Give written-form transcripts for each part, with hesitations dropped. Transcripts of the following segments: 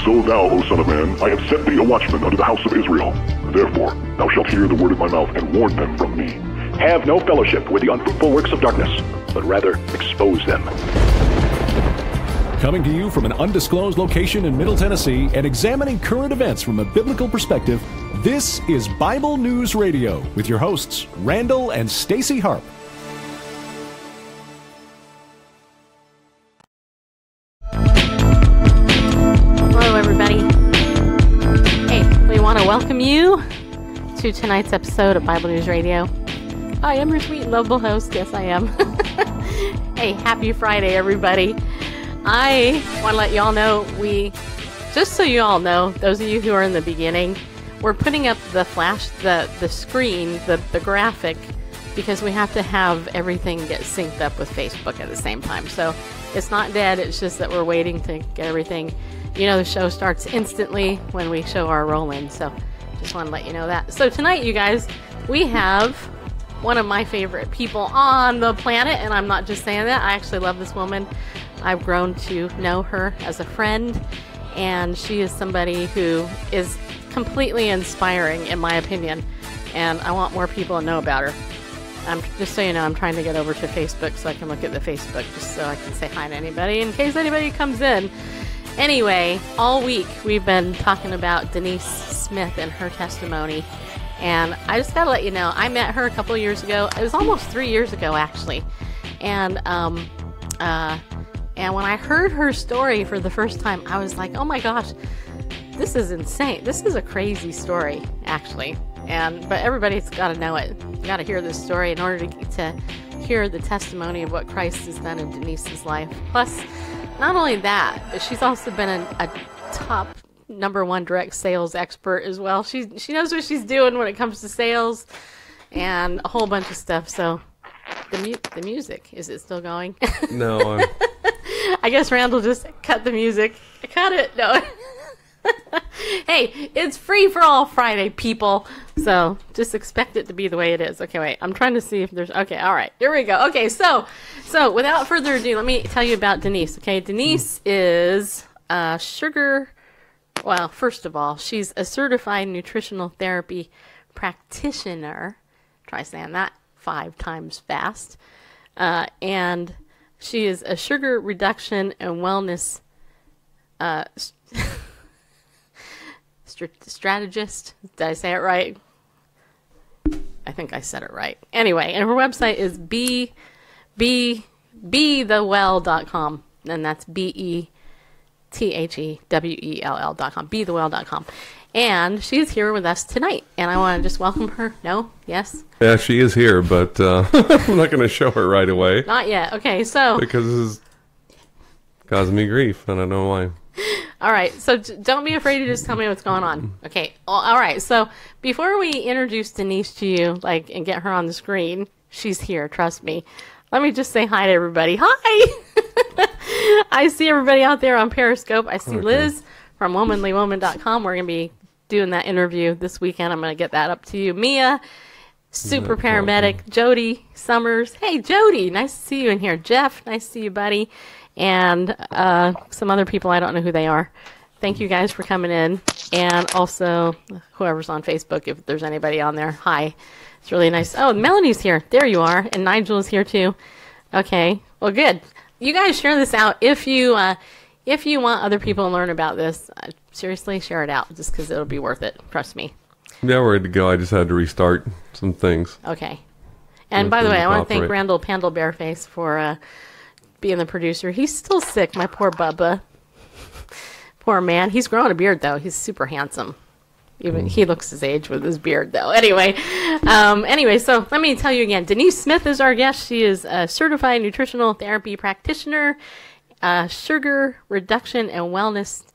So thou, O son of man, I have set thee a watchman unto the house of Israel. Therefore, thou shalt hear the word of my mouth, and warn them from me. Have no fellowship with the unfruitful works of darkness, but rather expose them. Coming to you from an undisclosed location in Middle Tennessee and examining current events from a biblical perspective, this is Bible News Radio with your hosts, Randall and Stacy Harp. Hello, everybody. Hey, we want to welcome you to tonight's episode of Bible News Radio. I am your sweet and lovable host. Yes, I am. Hey, happy Friday, everybody. I want to let you all know, just so you all know, those of you who are in the beginning, we're putting up the screen, the graphic, because we have to have everything get synced up with Facebook at the same time. So it's not dead, it's just that we're waiting to get everything. You know, the show starts instantly when we show our roll-in, so just want to let you know that. So tonight, you guys, we have one of my favorite people on the planet, and I'm not just saying that. I actually love this woman. I've grown to know her as a friend, and she is somebody who is completely inspiring, in my opinion, and I want more people to know about her. Just so you know, I'm trying to get over to Facebook so I can look at the Facebook, just so I can say hi to anybody in case anybody comes in. Anyway, all week we've been talking about Denise Smith and her testimony, and I just gotta let you know, I met her a couple of years ago. It was almost 3 years ago, actually, and when I heard her story for the first time, I was like, oh my gosh, this is insane. This is a crazy story, actually. But everybody's got to know it. You got to hear this story in order to hear the testimony of what Christ has done in Denise's life. Plus, not only that, but she's also been a top #1 direct sales expert as well. She knows what she's doing when it comes to sales and a whole bunch of stuff. So the music, is it still going? No. I guess Randall just cut the music. Cut it. No. Hey, it's free for all Friday, people. So just expect it to be the way it is. Okay, wait. I'm trying to see if there's... Okay, all right. Here we go. Okay, so without further ado, let me tell you about Denise. Okay, Denise is sugar... Well, first of all, she's a certified nutritional therapy practitioner. Try saying that 5 times fast. And she is a sugar reduction and wellness strategist. Did I say it right? I think I said it right. Anyway, and her website is BeTheWell.com, and that's BeTheWell.com, BeTheWell.com. And she's here with us tonight, and I want to just welcome her. No? Yes? Yeah, she is here, but I'm not going to show her right away. Not yet. Okay, so... Because this is causing me grief, and I don't know why. All right, so don't be afraid to just tell me what's going on. Okay, all right, so before we introduce Denise to you, and get her on the screen, she's here, trust me. Let me just say hi to everybody. Hi! I see everybody out there on Periscope. I see Liz from womanlywoman.com. We're going to be doing that interview this weekend. I'm going to get that up to you. Mia, super paramedic. Jody Summers. Hey, Jody, nice to see you in here. Jeff, nice to see you, buddy. And some other people, I don't know who they are. Thank you guys for coming in. And also, whoever's on Facebook, if there's anybody on there, hi. It's really nice. Oh, Melanie's here. There you are. And Nigel is here too. Okay, well, good. You guys share this out. If you want other people to learn about this, seriously, share it out, just because it'll be worth it. Trust me. Yeah, we're ready to go. I just had to restart some things. Okay. And by the way, I want to thank Randall Pandle Bareface for being the producer. He's still sick, my poor Bubba. Poor man. He's growing a beard, though. He's super handsome. Even he looks his age with his beard, though. Anyway, so let me tell you again. Denise Smith is our guest. She is a certified nutritional therapy practitioner, sugar reduction and wellness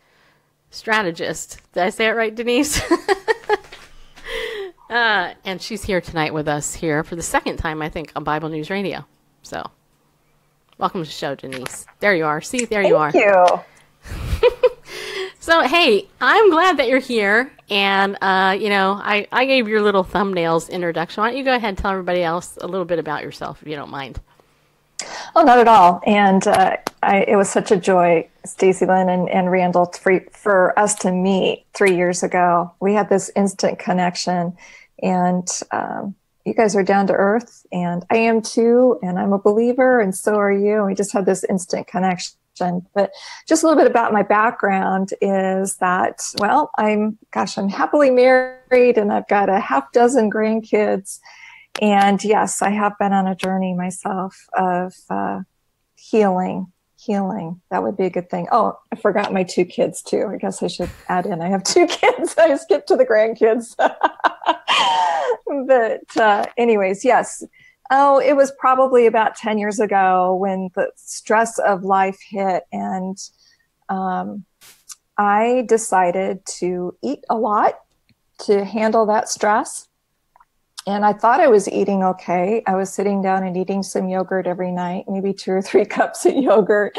strategist. Did I say it right, Denise? And she's here tonight with us here for the second time, I think, on Bible News Radio. So, welcome to the show, Denise. There you are. See, there you are. Thank you. So, hey, I'm glad that you're here. And, I gave your little thumbnails introduction. Why don't you go ahead and tell everybody else a little bit about yourself, if you don't mind? Oh, not at all. And It was such a joy, Stacy Lynn and Randall, for us to meet 3 years ago. We had this instant connection, and you guys are down to earth, and I am too, and I'm a believer, and so are you. We just had this instant connection. But just a little bit about my background is that, well, I'm happily married, and I've got a half dozen grandkids. And yes, I have been on a journey myself of healing. That would be a good thing. Oh, I forgot my 2 kids too. I guess I should add in. I have 2 kids. I skipped to the grandkids. But anyways, yes. Oh, it was probably about 10 years ago when the stress of life hit, and I decided to eat a lot to handle that stress. And I thought I was eating okay. I was sitting down and eating some yogurt every night, maybe 2 or 3 cups of yogurt,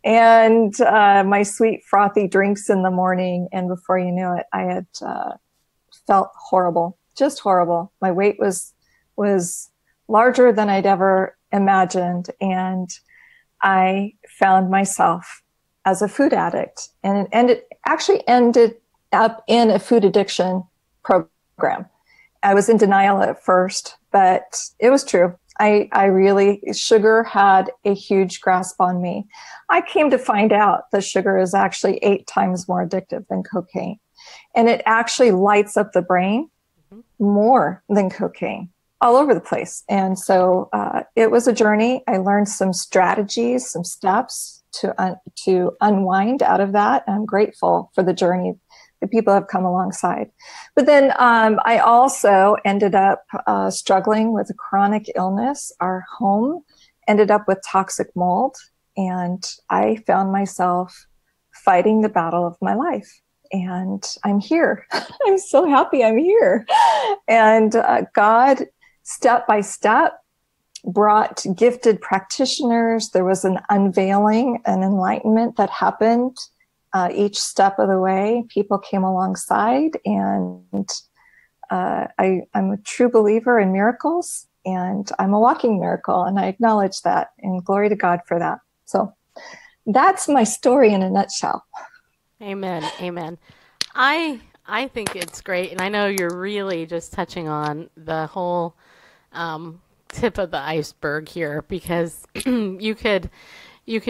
and my sweet frothy drinks in the morning. And before you knew it, I had felt horrible, just horrible. My weight was larger than I'd ever imagined. And I found myself as a food addict, and it actually ended up in a food addiction program. I was in denial at first, but it was true. Sugar had a huge grasp on me. I came to find out that sugar is actually 8 times more addictive than cocaine. And it actually lights up the brain more than cocaine, all over the place. And so it was a journey. I learned some strategies, some steps to unwind out of that. I'm grateful for the journey that people have come alongside. But then I also ended up struggling with a chronic illness. Our home ended up with toxic mold, and I found myself fighting the battle of my life. And I'm here. I'm so happy I'm here. And God, step by step, brought gifted practitioners. There was an unveiling, an enlightenment that happened each step of the way. People came alongside, and I'm a true believer in miracles, and I'm a walking miracle, and I acknowledge that, and glory to God for that. So that's my story in a nutshell. Amen. Amen. I think it's great, and I know you're really just touching on the whole tip of the iceberg here, because you could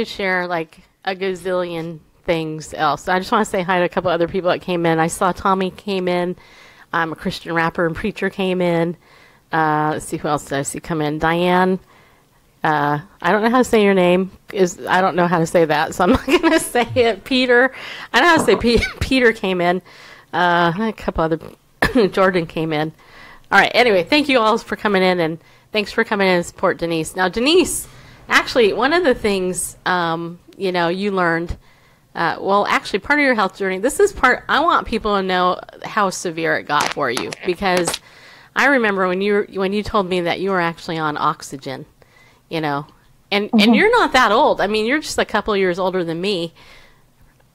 share like a gazillion things else. I just want to say hi to a couple other people that came in. I saw Tommy came in. A Christian rapper and preacher came in. Let's see who else did I see come in. Diane. I don't know how to say your name. I don't know how to say that, so I'm not going to say it. Peter. I know how to say Peter came in. A couple other. Jordan came in. All right. Anyway, thank you all for coming in, and thanks for coming in and support Denise. Now, Denise, actually, one of the things you learned. Actually, part of your health journey. This is part. I want people to know how severe it got for you, because I remember when you told me that you were actually on oxygen. And you're not that old. I mean, you're just a couple of years older than me,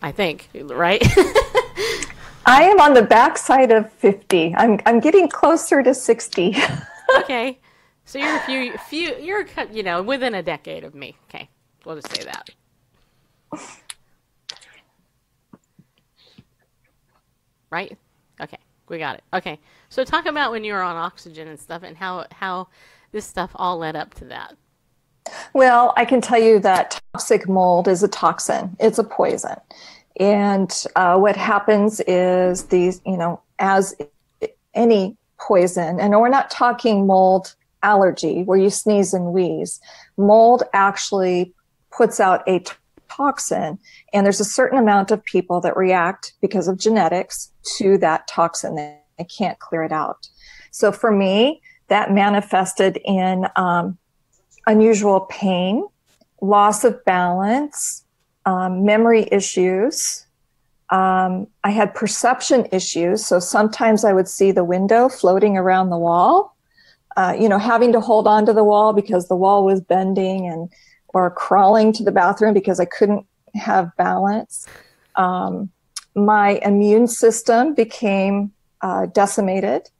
I think, right? I am on the backside of 50. I'm getting closer to 60. Okay, so you're you're within a decade of me. Okay, we'll just say that. Right? Okay, we got it. Okay, so talk about when you were on oxygen and stuff, and how this stuff all led up to that. Well, I can tell you that toxic mold is a toxin. It's a poison. And what happens is these, as any poison, and we're not talking mold allergy where you sneeze and wheeze. Mold actually puts out a toxin, and there's a certain amount of people that react because of genetics to that toxin. They can't clear it out. So for me, that manifested in unusual pain, loss of balance, memory issues. I had perception issues. So sometimes I would see the window floating around the wall, having to hold on to the wall because the wall was bending, or crawling to the bathroom because I couldn't have balance. My immune system became decimated.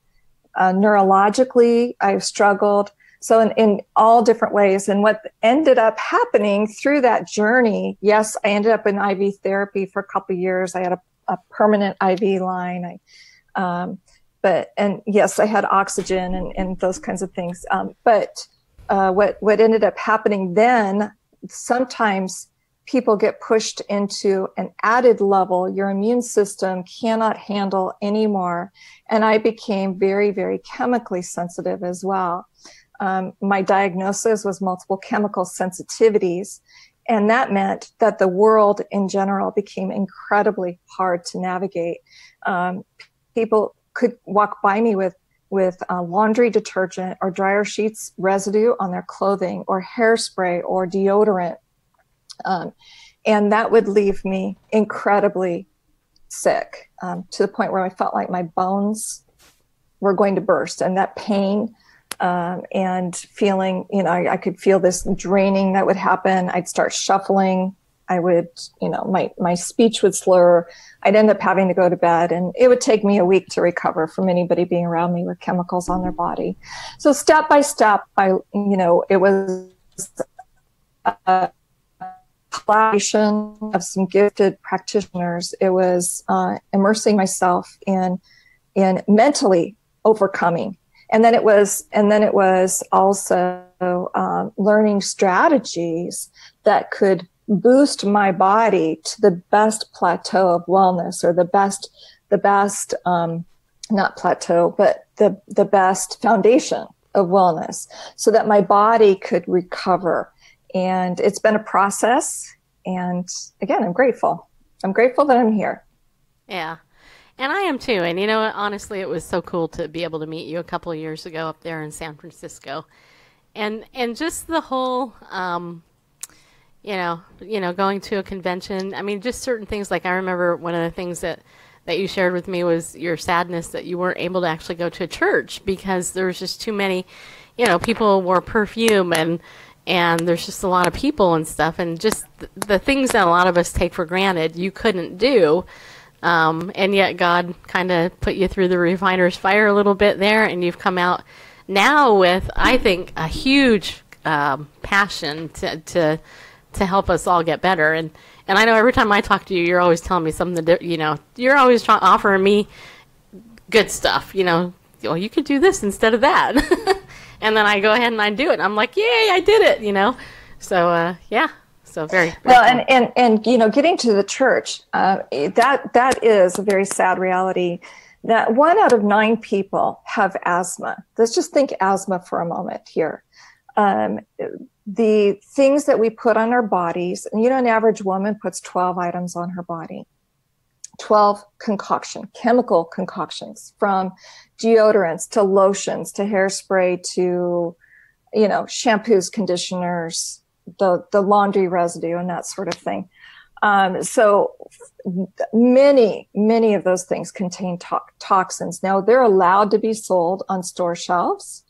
Neurologically, I've struggled. So in all different ways. And what ended up happening through that journey, yes, I ended up in IV therapy for a couple of years. I had a permanent IV line. And yes, I had oxygen and those kinds of things. But what ended up happening then, sometimes people get pushed into an added level your immune system cannot handle anymore. And I became very, very chemically sensitive as well. My diagnosis was multiple chemical sensitivities. And that meant that the world in general became incredibly hard to navigate. People could walk by me with laundry detergent or dryer sheets residue on their clothing, or hairspray or deodorant. And that would leave me incredibly sick, to the point where I felt like my bones were going to burst, and that pain, and feeling, I could feel this draining that would happen. I'd start shuffling. I would, my speech would slur. I'd end up having to go to bed, and it would take me a week to recover from anybody being around me with chemicals on their body. So step by step, it was a collaboration of some gifted practitioners. It was immersing myself in mentally overcoming. And then it was also learning strategies that could boost my body to the best plateau of wellness, or the best, not plateau, but the best foundation of wellness, so that my body could recover. And it's been a process. And again, I'm grateful. I'm grateful that I'm here. Yeah. And I am too. And honestly, it was so cool to be able to meet you a couple of years ago up there in San Francisco. And just the whole, going to a convention. I mean, just certain things. Like, I remember one of the things that you shared with me was your sadness that you weren't able to actually go to a church because there was just too many, people wore perfume, and there's just a lot of people and stuff, and just the things that a lot of us take for granted you couldn't do. And yet God kind of put you through the refiner's fire a little bit there, and you've come out now with, I think, a huge passion to help us all get better. And I know every time I talk to you, you're always telling me something that, you're always offering me good stuff, well, you could do this instead of that. And then I go ahead and I do it. And I'm like, yay, I did it, So, yeah. So very well, cool. and getting to the church, that is a very sad reality, that 1 out of 9 people have asthma. Let's just think asthma for a moment here. The things that we put on our bodies, an average woman puts 12 items on her body. 12 chemical concoctions, from deodorants to lotions to hairspray to, shampoos, conditioners, the laundry residue and that sort of thing. So many of those things contain toxins. Now, they're allowed to be sold on store shelves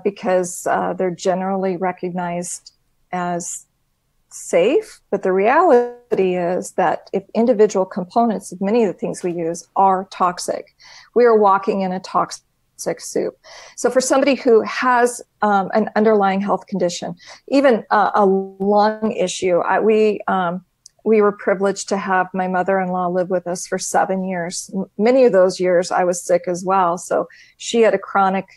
because they're generally recognized as safe. But the reality is that if individual components of many of the things we use are toxic, we are walking in a toxic soup. So for somebody who has an underlying health condition, even a lung issue, we were privileged to have my mother-in-law live with us for 7 years. Many of those years I was sick as well. So she had a chronic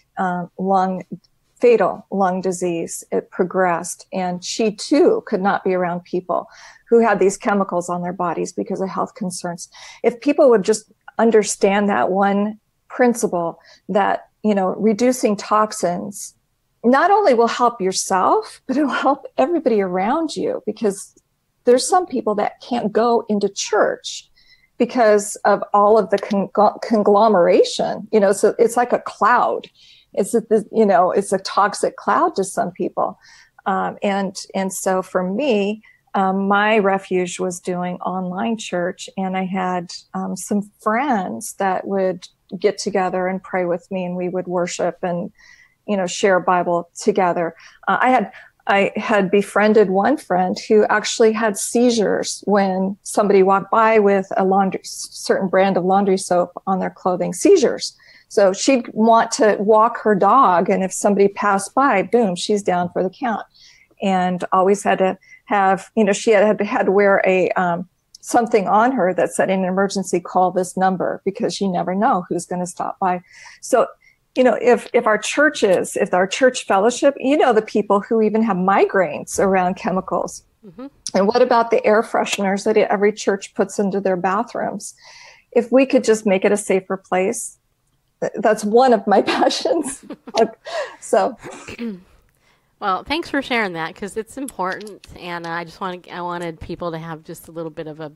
fatal lung disease. It progressed, and she too could not be around people who had these chemicals on their bodies because of health concerns. If people would just understand that one principle, that, reducing toxins not only will help yourself, but it will help everybody around you, because there's some people that can't go into church because of all of the conglomeration, so it's like a cloud. It's a toxic cloud to some people. And so for me, my refuge was doing online church, and I had some friends that would get together and pray with me, and we would worship and, share a Bible together. I had befriended one friend who actually had seizures when somebody walked by with a certain brand of laundry soap on their clothing. Seizures. So she'd want to walk her dog, and if somebody passed by, boom, she's down for the count. And always had to have, she had to wear a something on her that said, in an emergency, call this number, because you never know who's going to stop by. So, if our church fellowship, the people who even have migraines around chemicals. Mm-hmm. And what about the air fresheners that every church puts into their bathrooms? If we could just make it a safer place, that's one of my passions. So. Well, thanks for sharing that, because it's important, and I wanted people to have just a little bit of a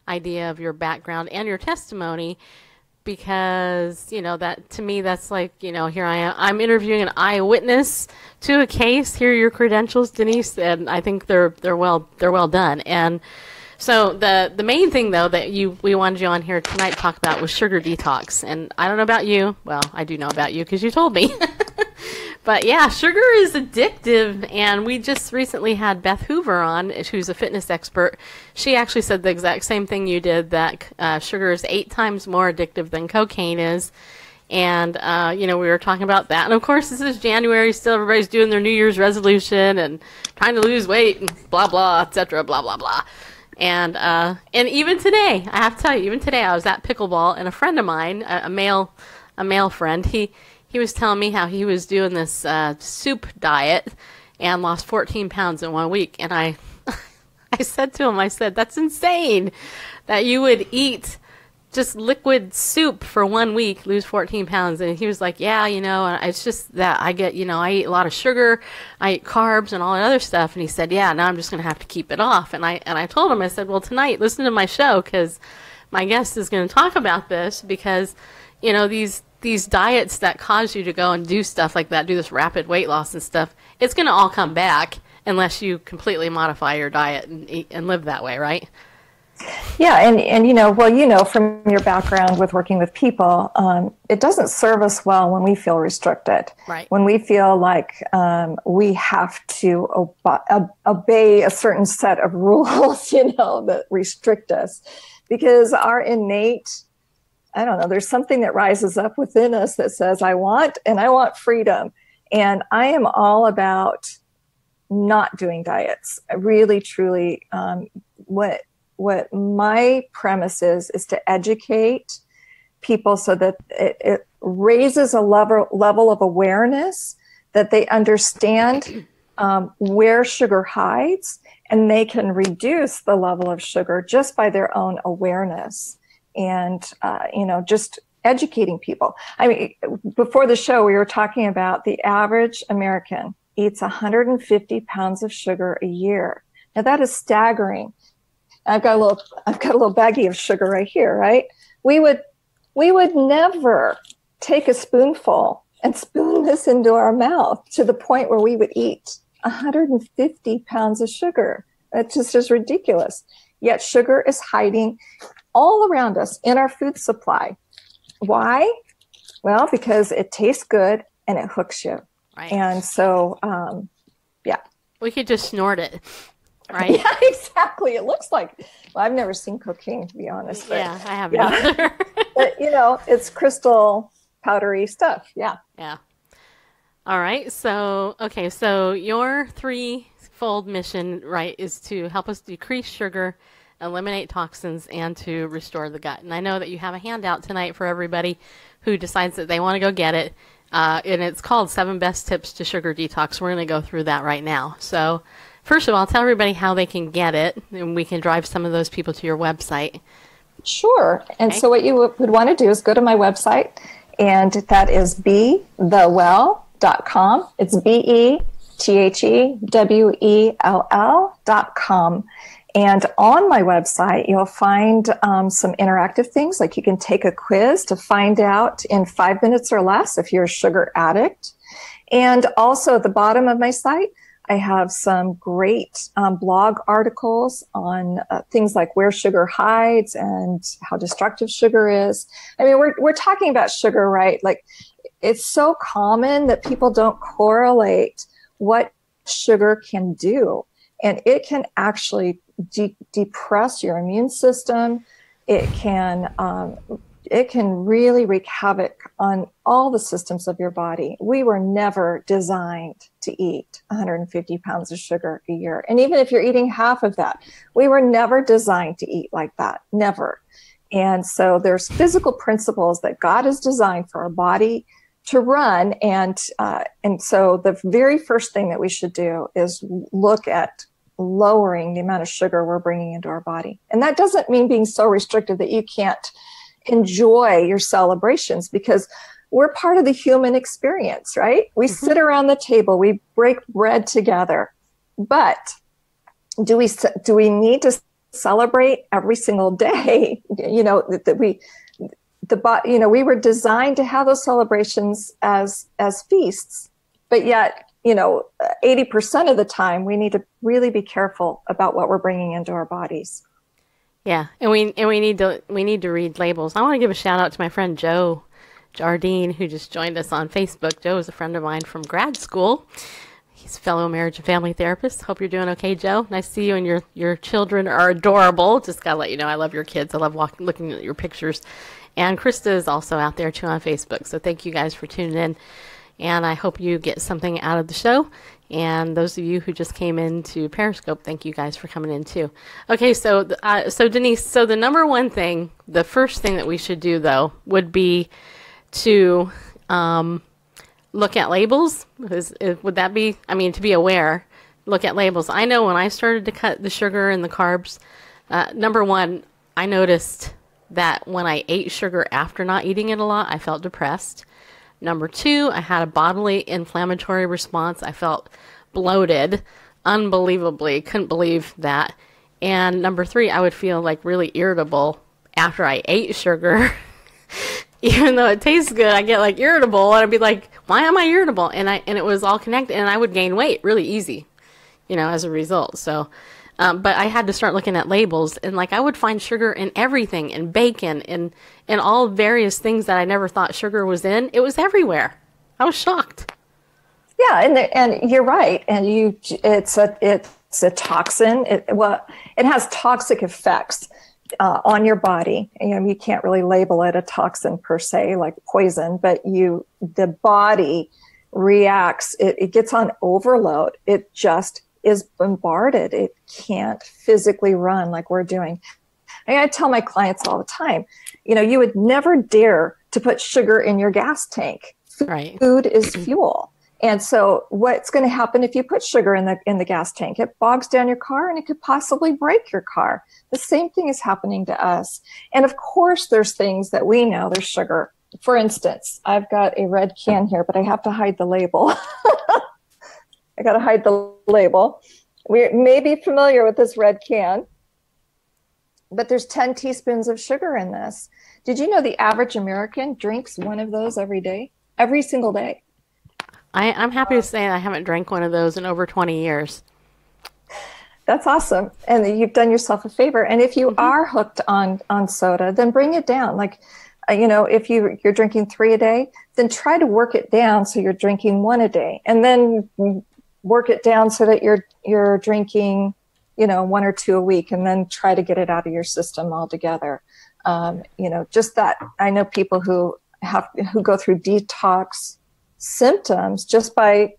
idea of your background and your testimony, because that, to me, that's like, here I am, I'm interviewing an eyewitness to a case. Here are your credentials, Denise, and I think they're well done. And so the main thing, though, that we wanted you on here tonight to talk about was sugar detox. And I don't know about you. Well, I do know about you because you told me. But yeah, sugar is addictive, and we just recently had Beth Hoover on, who's a fitness expert. She actually said the exact same thing you did, that sugar is 8 times more addictive than cocaine is. And, we were talking about that. And, of course, this is January. Still everybody's doing their New Year's resolution and trying to lose weight and blah, blah, et cetera, blah, blah, blah. And even today, I have to tell you, even today I was at pickleball, and a friend of mine, a male friend, he was telling me how he was doing this soup diet and lost 14 pounds in 1 week. And I said to him, that's insane that you would eat just liquid soup for 1 week, lose 14 pounds. And he was like, yeah, it's just that I eat a lot of sugar, I eat carbs and all that other stuff. And he said, yeah, now I'm just going to have to keep it off. And I told him, I said, well, tonight, listen to my show, because my guest is going to talk about this, because, these diets that cause you to go and do stuff like that, do this rapid weight loss and stuff, it's going to all come back unless you completely modify your diet and eat and live that way, right? Yeah, and from your background with working with people, it doesn't serve us well when we feel restricted. Right. When we feel like we have to obey a certain set of rules, that restrict us, because our innate, there's something that rises up within us that says, I want freedom. And I am all about not doing diets. I really, truly, what my premise is to educate people so that it raises a level of awareness, that they understand where sugar hides, and they can reduce the level of sugar just by their own awareness. And, just educating people. I mean, before the show, we were talking about the average American eats 150 pounds of sugar a year. Now that is staggering. I've got a little baggie of sugar right here, right? We would never take a spoonful and spoon this into our mouth to the point where we would eat 150 pounds of sugar. That just is ridiculous. Yet sugar is hiding all around us in our food supply. Why? Well, because it tastes good and it hooks you. Right. And so, yeah. We could just snort it, right? Yeah, exactly. It looks like, well, I've never seen cocaine, to be honest. But, yeah, I haven't either. But, it's crystal powdery stuff. Yeah. Yeah. All right. So your threefold mission, right, is to help us decrease sugar, eliminate toxins, and to restore the gut. And I know that you have a handout tonight for everybody who decides that they want to go get it. And it's called 7 Best Tips to Sugar Detox. We're going to go through that right now. So first of all, tell everybody how they can get it, and we can drive some of those people to your website. Sure. And so what you would want to do is go to my website, and that is BeTheWell.com. It's BeTheWell.com. And on my website, you'll find some interactive things, like you can take a quiz to find out in 5 minutes or less if you're a sugar addict. And also at the bottom of my site, I have some great blog articles on things like where sugar hides and how destructive sugar is. I mean, we're talking about sugar, right? Like, it's so common that people don't correlate what sugar can do. And it can actually depress your immune system. It can it can really wreak havoc on all the systems of your body. We were never designed to eat 150 pounds of sugar a year. And even if you're eating half of that, we were never designed to eat like that. Never. And so there's physical principles that God has designed for our body to run. And so the very first thing that we should do is look at lowering the amount of sugar we're bringing into our body. And that doesn't mean being so restrictive that you can't enjoy your celebrations, because we're part of the human experience, right? We sit around the table, we break bread together. But do we need to celebrate every single day? You know, we were designed to have those celebrations as feasts, but yet, 80% of the time we need to really be careful about what we're bringing into our bodies. Yeah, and we need to read labels. I want to give a shout out to my friend Joe Jardine, who just joined us on Facebook. Joe is a friend of mine from grad school. He's a fellow marriage and family therapist. Hope you're doing okay, Joe. Nice to see you, and your children are adorable. Just gotta let you know, I love your kids. I love looking at your pictures. And Krista is also out there too on Facebook. So thank you guys for tuning in. And I hope you get something out of the show. And those of you who just came into Periscope, thank you guys for coming in too. Okay, so Denise, so the number one thing, the first thing that we should do though, would be to look at labels. Would that be, to be aware, look at labels. I know when I started to cut the sugar and the carbs, number one, I noticed that when I ate sugar after not eating it a lot, I felt depressed. Number two, I had a bodily inflammatory response. I felt bloated, unbelievably, couldn't believe that. And number three, I would feel like really irritable after I ate sugar. Even though it tastes good, I get like irritable, and I'd be like, why am I irritable? And it was all connected, and I would gain weight really easy, as a result. So, but I had to start looking at labels, and like I would find sugar in everything, in bacon, in all various things that I never thought sugar was in. It was everywhere. I was shocked. Yeah, and you're right. And it's a toxin. It has toxic effects on your body. You can't really label it a toxin per se, like poison, but the body reacts. It gets on overload. It just is bombarded. It can't physically run like we're doing. I tell my clients all the time, you would never dare to put sugar in your gas tank. Right. Food is fuel. And so what's going to happen if you put sugar in the gas tank? It bogs down your car, and it could possibly break your car. The same thing is happening to us. And of course, there's things that we know there's sugar. For instance, I've got a red can here, but I have to hide the label. I got to hide the label. We may be familiar with this red can, but there's 10 teaspoons of sugar in this. Did you know the average American drinks one of those every day? Every single day. I'm happy to say I haven't drank one of those in over 20 years. That's awesome. And you've done yourself a favor. And if you are hooked on soda, then bring it down. Like, if you're drinking 3 a day, then try to work it down so you're drinking 1 a day. And then work it down so that you're drinking, 1 or 2 a week, and then try to get it out of your system altogether. Just that. I know people who go through detox symptoms just by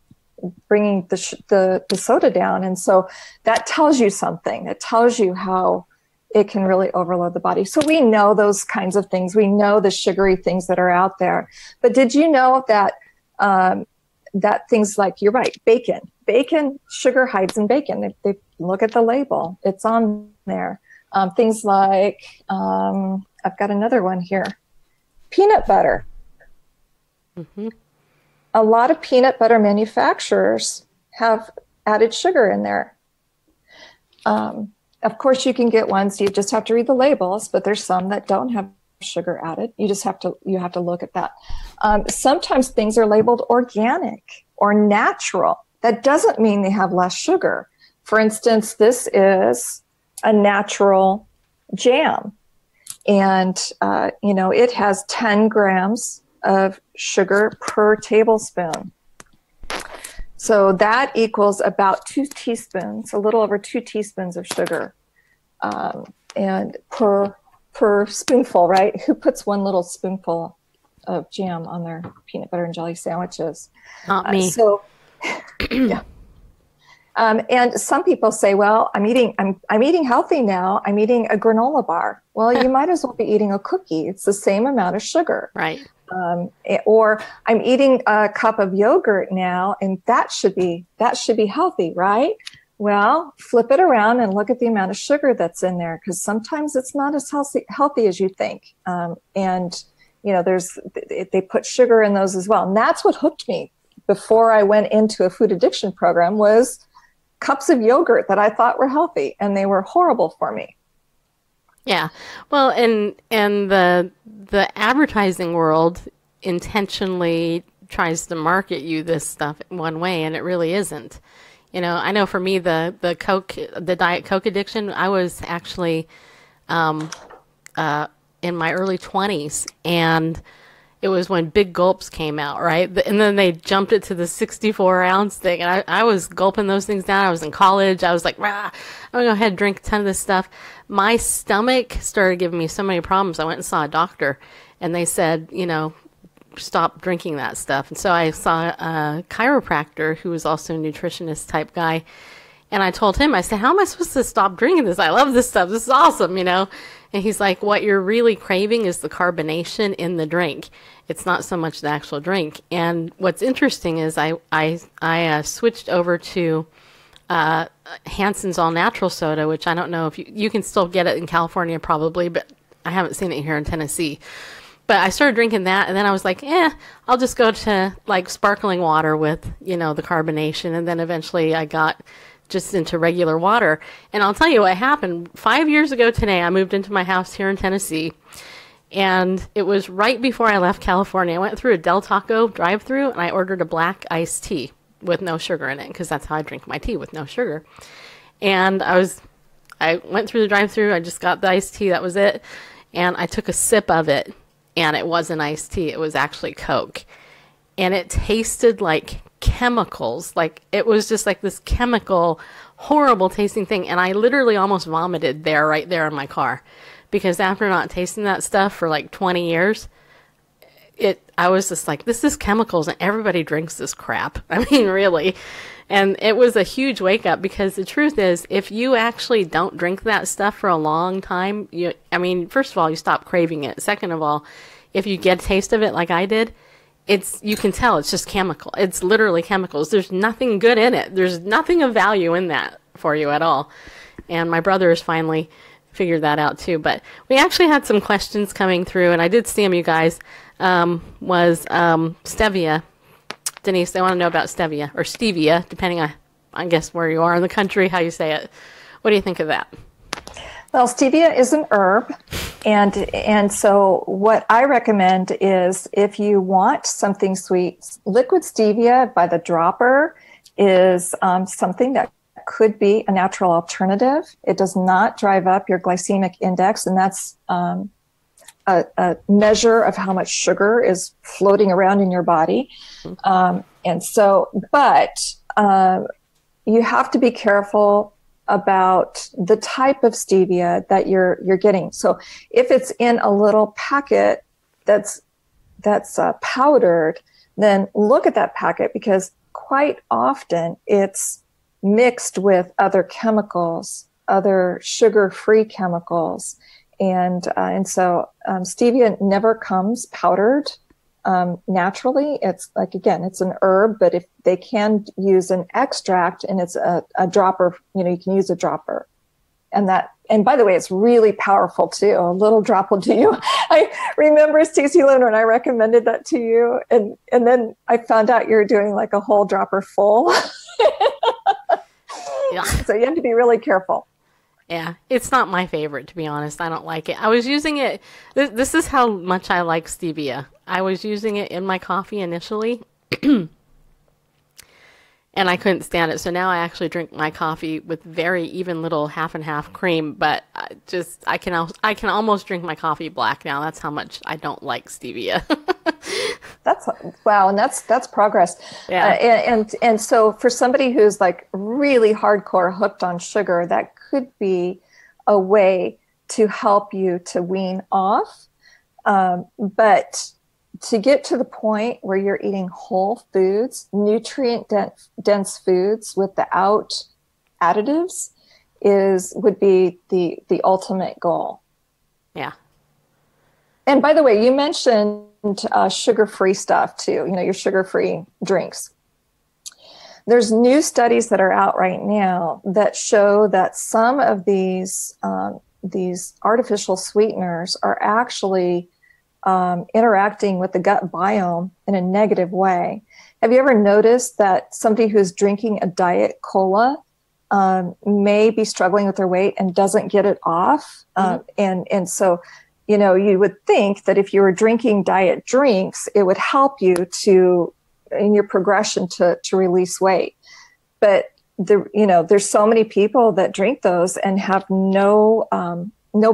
bringing the soda down. And so that tells you something. It tells you how it can really overload the body. So we know those kinds of things. We know the sugary things that are out there. But did you know that that things like, you're right, bacon, sugar hides in bacon. They look at the label. It's on there. Things like, I've got another one here, peanut butter. Mm-hmm. A lot of peanut butter manufacturers have added sugar in there. Of course, you can get ones, you just have to read the labels, but there's some that don't have sugar added. You have to look at that. Sometimes things are labeled organic or natural. That doesn't mean they have less sugar. For instance, this is a natural jam, and it has 10 grams of sugar per tablespoon. So that equals about 2 teaspoons, a little over 2 teaspoons of sugar, and per per spoonful, right? Who puts one little spoonful of jam on their peanut butter and jelly sandwiches? Not me. Yeah. And some people say, well, I'm eating healthy now. I'm eating a granola bar. Well, you might as well be eating a cookie. It's the same amount of sugar. Right. Or I'm eating a cup of yogurt now, and that should be healthy, right? Well, flip it around and look at the amount of sugar that's in there, because sometimes it's not as healthy as you think. And they put sugar in those as well. And that's what hooked me before I went into a food addiction program, was cups of yogurt that I thought were healthy, and they were horrible for me. Yeah. Well, and the advertising world intentionally tries to market you this stuff one way, and it really isn't. I know for me, the Diet Coke addiction, I was actually in my early 20s, and it was when Big Gulps came out, right? And then they jumped it to the 64-ounce thing, and I was gulping those things down. I was in college. I was like, I'm going to go ahead and drink a ton of this stuff. My stomach started giving me so many problems. I went and saw a doctor, and they said, stop drinking that stuff. And so I saw a chiropractor who was also a nutritionist type guy, and I told him, I said, how am I supposed to stop drinking this? I love this stuff. This is awesome, And he's like, what you're really craving is the carbonation in the drink. It's not so much the actual drink. And what's interesting is I switched over to Hanson's All Natural Soda, which I don't know if you can still get it in California probably, but I haven't seen it here in Tennessee. But I started drinking that, and then I was like, I'll just go to like sparkling water with, the carbonation. And then eventually I got just into regular water. And I'll tell you what happened. 5 years ago today, I moved into my house here in Tennessee, and it was right before I left California. I went through a Del Taco drive-through, and I ordered a black iced tea with no sugar in it, because that's how I drink my tea, with no sugar. And I went through the drive-through, I just got the iced tea, that was it, and I took a sip of it, and it wasn't iced tea, it was actually Coke. And it tasted like chemicals. Like, it was just like this chemical, horrible tasting thing. And I literally almost vomited right there in my car, because after not tasting that stuff for like 20 years, I was just like, this is chemicals, and everybody drinks this crap. I mean, really. And it was a huge wake up, because the truth is, if you actually don't drink that stuff for a long time, first of all, you stop craving it. Second of all, if you get a taste of it like I did, you can tell it's just chemical. It's literally chemicals. There's nothing good in it. There's nothing of value in that for you at all. And my brother has finally figured that out too. But we actually had some questions coming through, and I did see them, you guys, was stevia. Denise, they want to know about stevia, or stevia, depending on, I guess, where you are in the country, how you say it. What do you think of that? Well, stevia is an herb, and so what I recommend is, if you want something sweet, liquid stevia by the dropper is something that could be a natural alternative. It does not drive up your glycemic index, and that's a measure of how much sugar is floating around in your body. But you have to be careful about the type of stevia that you're getting. So if it's in a little packet that's powdered, then look at that packet, because quite often it's mixed with other chemicals, other sugar-free chemicals. And so stevia never comes powdered naturally. It's like, again, it's an herb, but if they can use an extract, and it's a dropper, you can use a dropper. And by the way, it's really powerful too. A little drop will do you. I remember, Stacey Lynn, when I recommended that to you, and then I found out you're doing like a whole dropper full. Yeah. So you have to be really careful. Yeah, it's not my favorite, to be honest. I don't like it. I was using it. This is how much I like stevia. I was using it in my coffee initially, and I couldn't stand it. So now I actually drink my coffee with very even little half and half cream. But I can almost drink my coffee black now. That's how much I don't like stevia. Wow, and that's progress. Yeah. And so for somebody who's like really hardcore hooked on sugar, that could be a way to help you to wean off. But to get to the point where you're eating whole foods, nutrient dense foods without additives would be the ultimate goal. Yeah. And by the way, you mentioned sugar-free stuff too, your sugar-free drinks. There's new studies that are out right now that show that some of these artificial sweeteners are actually interacting with the gut biome in a negative way. Have you ever noticed that somebody who's drinking a diet cola may be struggling with their weight and doesn't get it off? And so, you would think that if you were drinking diet drinks, it would help you in your progression to release weight. But there's so many people that drink those and have no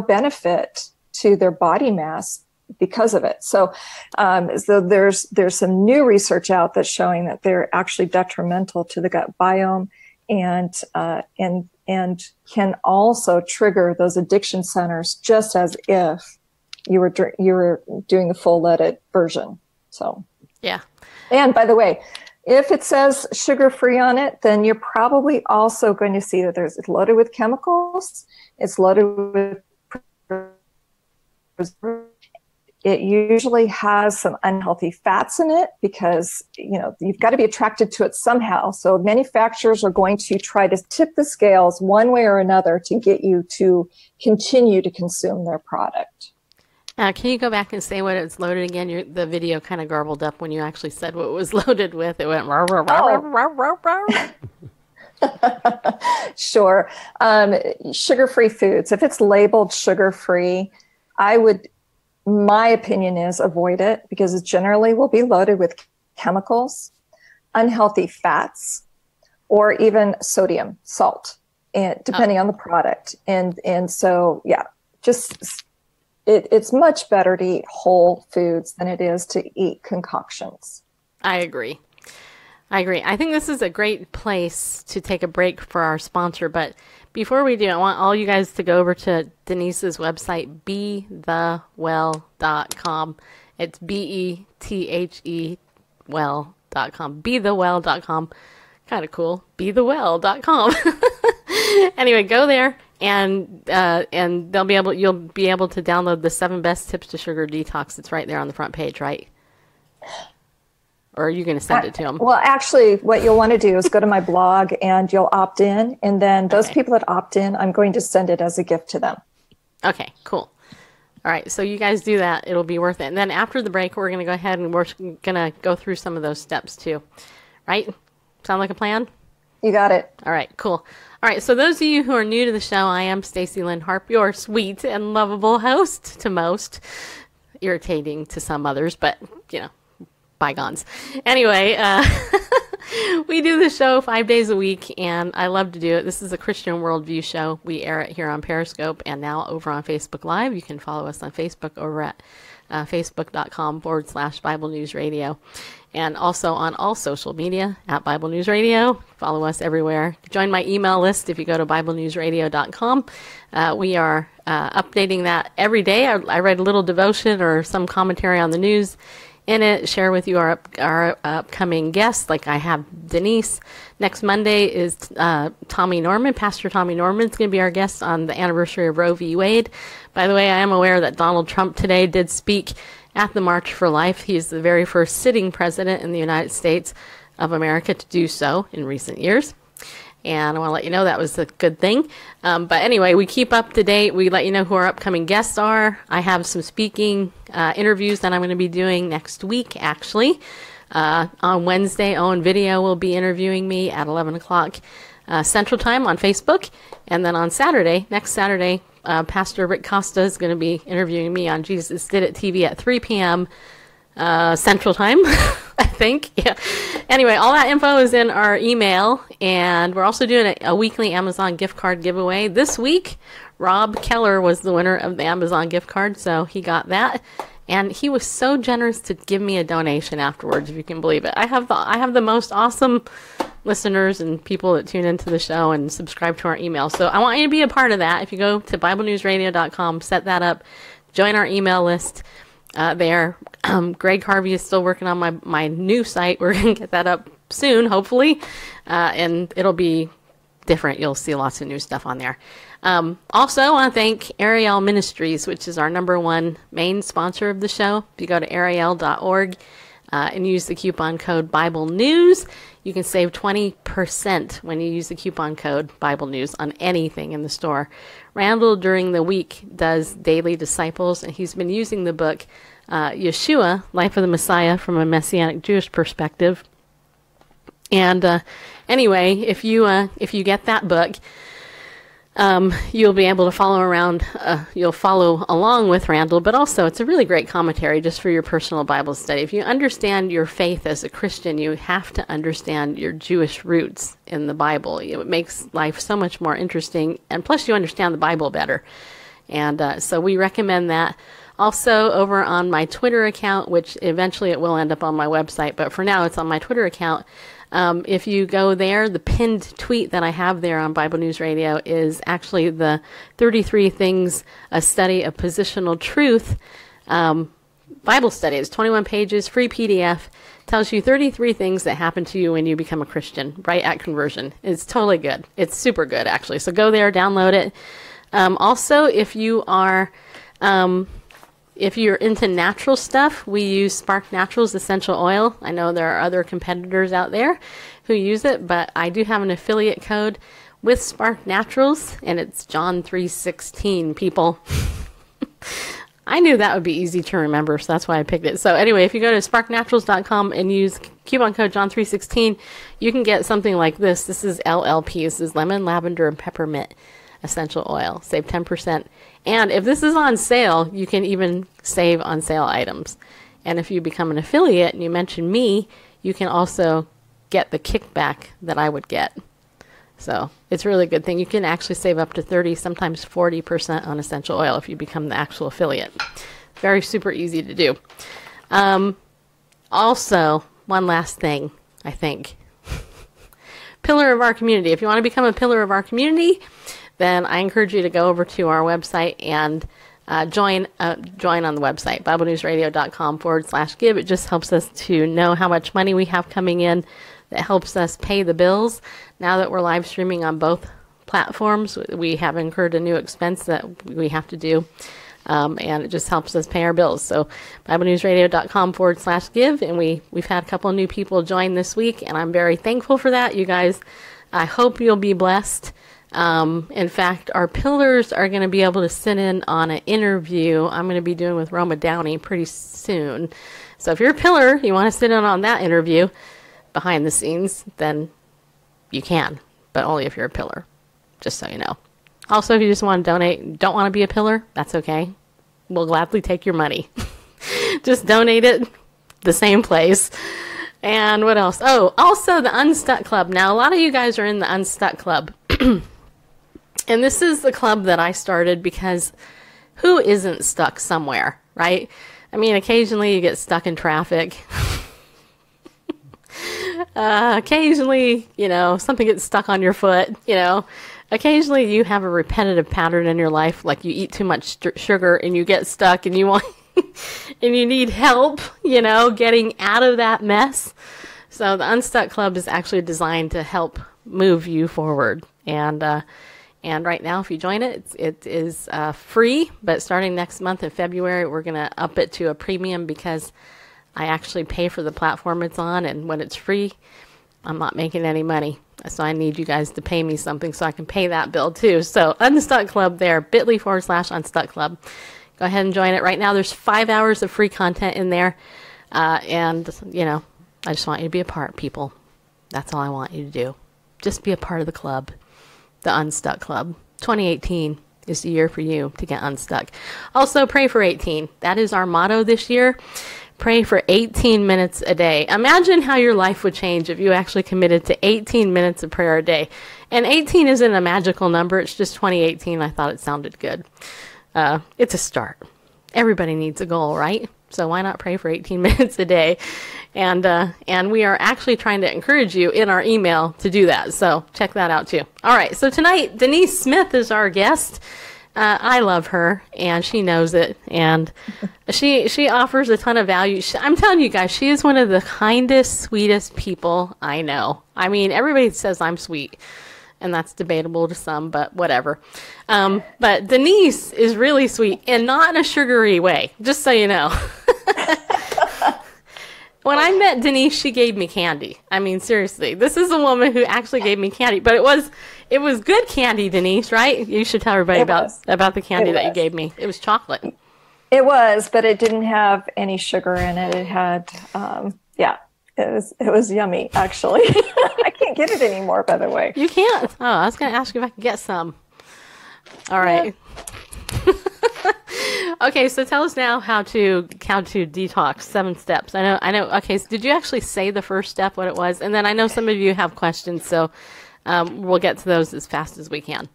benefit to their body mass because of it. So there's some new research out that's showing that they're actually detrimental to the gut biome and can also trigger those addiction centers, just as if you were doing the full leaded version. So yeah. And by the way, if it says sugar-free on it, then you're probably also going to see that it's loaded with chemicals. It's loaded with, it usually has some unhealthy fats in it because, you've got to be attracted to it somehow. So manufacturers are going to try to tip the scales one way or another to get you to continue to consume their product. Can you go back and say what it's loaded again? The video kind of garbled up when you actually said what it was loaded with. It went rah, rah, rah, rah, rah, rah, rah. Sure. Sugar-free foods. If it's labeled sugar-free, my opinion is avoid it because it generally will be loaded with chemicals, unhealthy fats, or even sodium, salt, and depending on the product. And so, yeah, it's much better to eat whole foods than it is to eat concoctions. I agree. I think this is a great place to take a break for our sponsor. But before we do, I want all you guys to go over to Denise's website, BeTheWell.com. It's BeThe well.com. BeTheWell.com. Kind of cool. BeTheWell.com. Anyway, go there. And you'll be able to download the 7 best tips to sugar detox. It's right there on the front page, right? Or are you going to send it to them? Well, actually, what you'll want to do is go to my blog and you'll opt in. And then those people that opt in, I'm going to send it as a gift to them. Okay, cool. All right, so you guys do that. It'll be worth it. And then after the break, we're going to go ahead and we're going to go through some of those steps too. Right? Sound like a plan? You got it. All right, cool. All right, so those of you who are new to the show, I am Stacy Lynn Harp, your sweet and lovable host to most, irritating to some others, but, bygones. Anyway, we do the show 5 days a week, and I love to do it. This is a Christian Worldview show. We air it here on Periscope and now over on Facebook Live. You can follow us on Facebook over at facebook.com/Bible News Radio. And also on all social media at Bible News Radio. Follow us everywhere. Join my email list if you go to BibleNewsRadio.com. We are updating that every day. I write a little devotion or some commentary on the news in it, share with you our upcoming guests, like I have Denise. Next Monday is Tommy Norman. Pastor Tommy Norman is going to be our guest on the anniversary of Roe v. Wade. By the way, I am aware that Donald Trump today did speak at the March for Life. He's the very first sitting president in the United States of America to do so in recent years. And I want to let you know that was a good thing. But anyway, we keep up to date. We let you know who our upcoming guests are. I have some speaking interviews that I'm going to be doing next week, actually. On Wednesday, Owen Video will be interviewing me at 11 o'clock Central Time on Facebook. And then on Saturday, next Saturday, Pastor Rick Costa is going to be interviewing me on Jesus Did It TV at 3 p.m. Central Time, I think. Yeah. Anyway, all that info is in our email, and we're also doing a weekly Amazon gift card giveaway. This week, Rob Keller was the winner of the Amazon gift card, so he got that. And he was so generous to give me a donation afterwards, if you can believe it. I have the most awesome listeners and people that tune into the show and subscribe to our email. So I want you to be a part of that. If you go to BibleNewsRadio.com, set that up, join our email list there. Greg Harvey is still working on my new site. We're going to get that up soon, hopefully, and it'll be different. You'll see lots of new stuff on there. Also, I want to thank Ariel Ministries, which is our #1 main sponsor of the show. If you go to ariel.org and use the coupon code Bible News, you can save 20% when you use the coupon code Bible News on anything in the store. Randall, during the week, does daily disciples, and he's been using the book Yeshua, Life of the Messiah from a Messianic Jewish perspective. And anyway, if you get that book, you'll be able to follow around, you'll follow along with Randall, but also it's a really great commentary just for your personal Bible study. If you understand your faith as a Christian, you have to understand your Jewish roots in the Bible. It makes life so much more interesting, and plus you understand the Bible better. And so we recommend that. Also, over on my Twitter account, which eventually it will end up on my website, but for now it's on my Twitter account. If you go there, the pinned tweet that I have there on Bible News Radio is actually the 33 Things, a Study of Positional Truth Bible study. It's 21 pages, free PDF, tells you 33 things that happen to you when you become a Christian, right at conversion. It's totally good. It's super good, actually. So go there, download it. Also, if you're into natural stuff, we use Spark Naturals essential oil. I know there are other competitors out there who use it, but I do have an affiliate code with Spark Naturals, and it's John 3:16, people. I knew that would be easy to remember, so that's why I picked it. So anyway, if you go to sparknaturals.com and use coupon code John 3:16, you can get something like this. This is LLP. This is lemon, lavender, and peppermint essential oil. Save 10%. And if this is on sale, you can even save on sale items. And if you become an affiliate and you mention me, you can also get the kickback that I would get. So it's a really good thing. You can actually save up to 30, sometimes 40% on essential oil if you become the actual affiliate. Very super easy to do. Also, one last thing, I think. Pillar of our community. If you want to become a pillar of our community, then I encourage you to go over to our website and join on the website, BibleNewsRadio.com/give. It just helps us to know how much money we have coming in. That helps us pay the bills. Now that we're live streaming on both platforms, we have incurred a new expense that we have to do, and it just helps us pay our bills. So BibleNewsRadio.com/give, and we've had a couple of new people join this week, and I'm very thankful for that, you guys. I hope you'll be blessed. In fact, our pillars are going to be able to sit in on an interview I'm going to be doing with Roma Downey pretty soon. So if you're a pillar, you want to sit in on that interview behind the scenes, then you can, but only if you're a pillar, just so you know. Also, if you just want to donate, don't want to be a pillar, that's okay. We'll gladly take your money. Just donate it the same place. And what else? Oh, also the Unstuck Club. Now, a lot of you guys are in the Unstuck Club. And this is the club that I started because who isn't stuck somewhere, right? I mean, occasionally you get stuck in traffic. Occasionally, something gets stuck on your foot, Occasionally you have a repetitive pattern in your life, like you eat too much sugar and you get stuck and you want and you need help, getting out of that mess. So the Unstuck Club is actually designed to help move you forward. And right now, if you join it, it is free, but starting next month in February, we're going to up it to a premium because I actually pay for the platform it's on, and when it's free, I'm not making any money. So I need you guys to pay me something so I can pay that bill too. So Unstuck Club there, bit.ly/Unstuck Club. Go ahead and join it. Right now, there's 5 hours of free content in there. And, I just want you to be a part, people. That's all I want you to do. Just be a part of the club. The Unstuck Club. 2018 is the year for you to get unstuck. Also, pray for 18. That is our motto this year. Pray for 18 minutes a day. Imagine how your life would change if you actually committed to 18 minutes of prayer a day. And 18 isn't a magical number. It's just 2018. I thought it sounded good. It's a start. Everybody needs a goal, right? So why not pray for 18 minutes a day? And we are actually trying to encourage you in our email to do that. So check that out too. All right. So tonight, Denise Smith is our guest. I love her, and she knows it, and she offers a ton of value. I'm telling you guys, she is one of the kindest, sweetest people I know. I mean, everybody says I'm sweet, and that's debatable to some, but whatever. But Denise is really sweet, and not in a sugary way, just so you know. When I met Denise, she gave me candy. I mean, seriously, this is a woman who actually gave me candy, but it was good candy, Denise, right? You should tell everybody about the candy that you gave me. It was chocolate. It was, but it didn't have any sugar in it. It had, it was yummy, actually. I can't get it anymore, by the way. You can't? Oh, I was going to ask you if I could get some. All right. Yeah. Okay, so tell us now how to detox, 7 steps. I know. Okay, so did you actually say the first step, what it was? And then I know some of you have questions, so we'll get to those as fast as we can.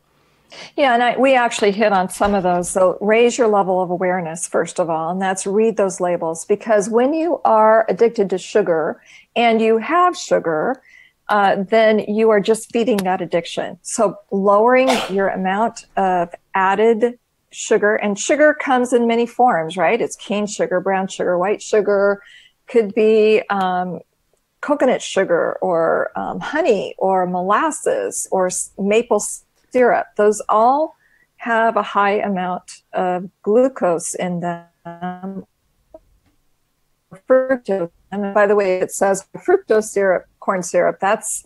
Yeah, and we actually hit on some of those. So raise your level of awareness, first of all, and that's read those labels. Because when you are addicted to sugar and you have sugar, then you are just feeding that addiction. So lowering your amount of added sugar, and sugar comes in many forms, right? It's cane sugar, brown sugar, white sugar, could be coconut sugar or honey or molasses or maple syrup. Those all have a high amount of glucose in them. Fructose. And by the way, it says fructose syrup, corn syrup, that's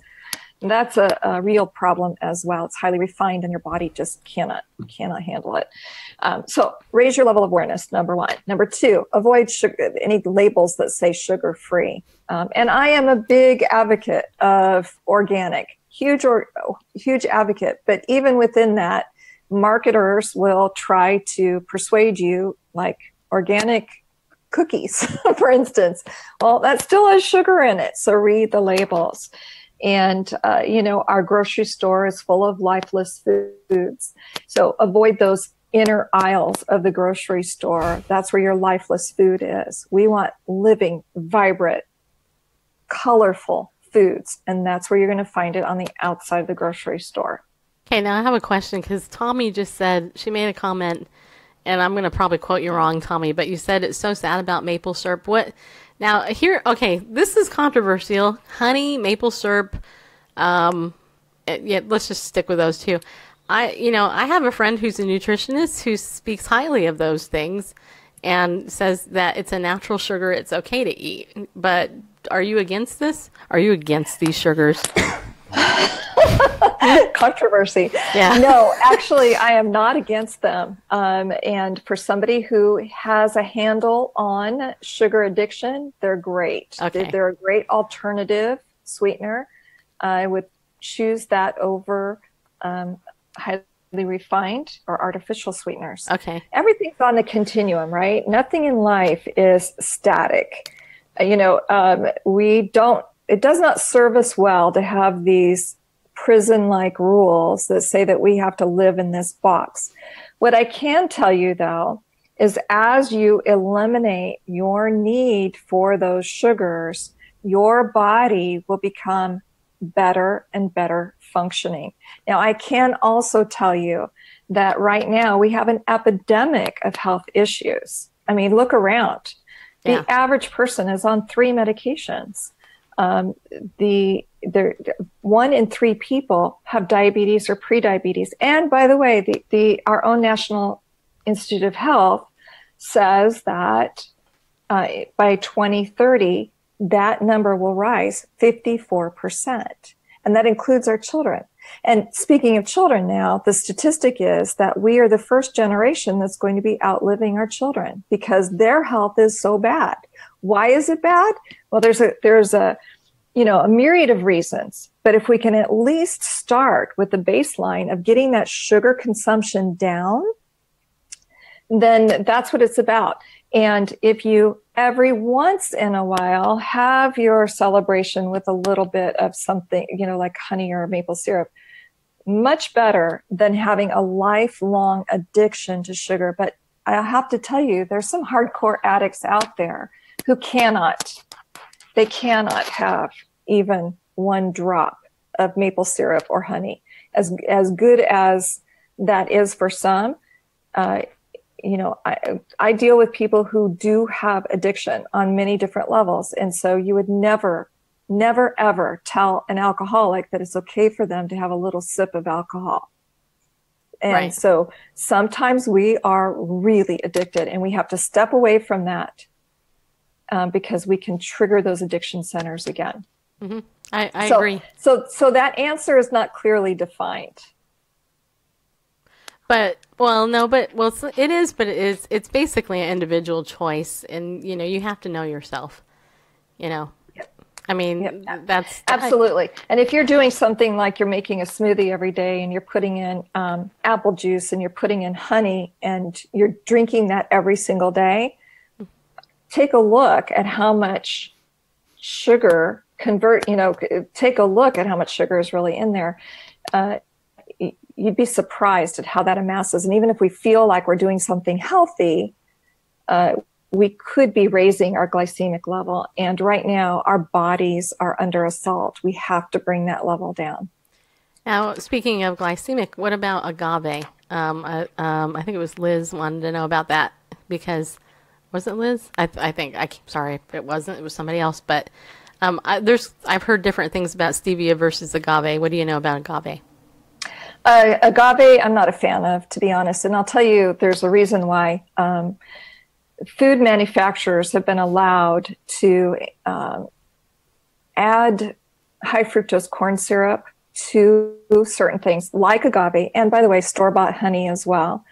a real problem as well. It's highly refined and your body just cannot handle it. So raise your level of awareness, number 1. Number 2, avoid sugar, any labels that say sugar-free. And I am a big advocate of organic, huge advocate. But even within that, marketers will try to persuade you, like organic cookies, for instance. Well, that still has sugar in it. So read the labels. And, our grocery store is full of lifeless foods. So avoid those inner aisles of the grocery store. That's where your lifeless food is. We want living, vibrant, colorful foods. And that's where you're going to find it on the outside of the grocery store. Okay, now I have a question because Tommy just said, she made a comment, and I'm going to probably quote you wrong, Tommy, but you said it's so sad about maple syrup. What? Now, here, okay, this is controversial. Honey, maple syrup, let's just stick with those two. I have a friend who's a nutritionist who speaks highly of those things and says that it's a natural sugar, it's okay to eat. But are you against this? Are you against these sugars? Controversy. Yeah. No, actually, I am not against them. And for somebody who has a handle on sugar addiction, they're great. Okay. They're a great alternative sweetener. I would choose that over highly refined or artificial sweeteners. Okay. Everything's on the continuum, right? Nothing in life is static. It does not serve us well to have these prison-like rules that say that we have to live in this box. What I can tell you, though, is as you eliminate your need for those sugars, your body will become better and better functioning. Now, I can also tell you that right now we have an epidemic of health issues. I mean, look around. Yeah. The average person is on 3 medications. 1 in 3 people have diabetes or prediabetes. And by the way, our own National Institute of Health says that by 2030, that number will rise 54%. And that includes our children. And speaking of children now, the statistic is that we are the first generation that's going to be outliving our children because their health is so bad. Why is it bad? Well, there's a myriad of reasons. But if we can at least start with the baseline of getting that sugar consumption down, then that's what it's about. And if you every once in a while have your celebration with a little bit of something, like honey or maple syrup, much better than having a lifelong addiction to sugar. But I have to tell you, there's some hardcore addicts out there who cannot have even one drop of maple syrup or honey. As good as that is for some, you know, I deal with people who do have addiction on many different levels. And so you would never, ever tell an alcoholic that it's okay for them to have a little sip of alcohol. And so sometimes we are really addicted and we have to step away from that because we can trigger those addiction centers again. Mm-hmm. I agree. So that answer is not clearly defined. But it is, but it's basically an individual choice, and you know, you have to know yourself, you know. Yep. I mean, that's absolutely. And if you're doing something like you're making a smoothie every day and you're putting in apple juice and you're putting in honey and you're drinking that every single day, take a look at how much sugar take a look at how much sugar is really in there. You'd be surprised at how that amasses. And even if we feel like we're doing something healthy, we could be raising our glycemic level. And right now, our bodies are under assault. We have to bring that level down. Now, speaking of glycemic, what about agave? I think it was Liz wanted to know about that because, was it Liz? Sorry if it wasn't. It was somebody else. But I've heard different things about stevia versus agave. What do you know about agave? Agave, I'm not a fan of, to be honest. And I'll tell you, there's a reason why. Food manufacturers have been allowed to add high fructose corn syrup to certain things like agave, and by the way, store-bought honey as well,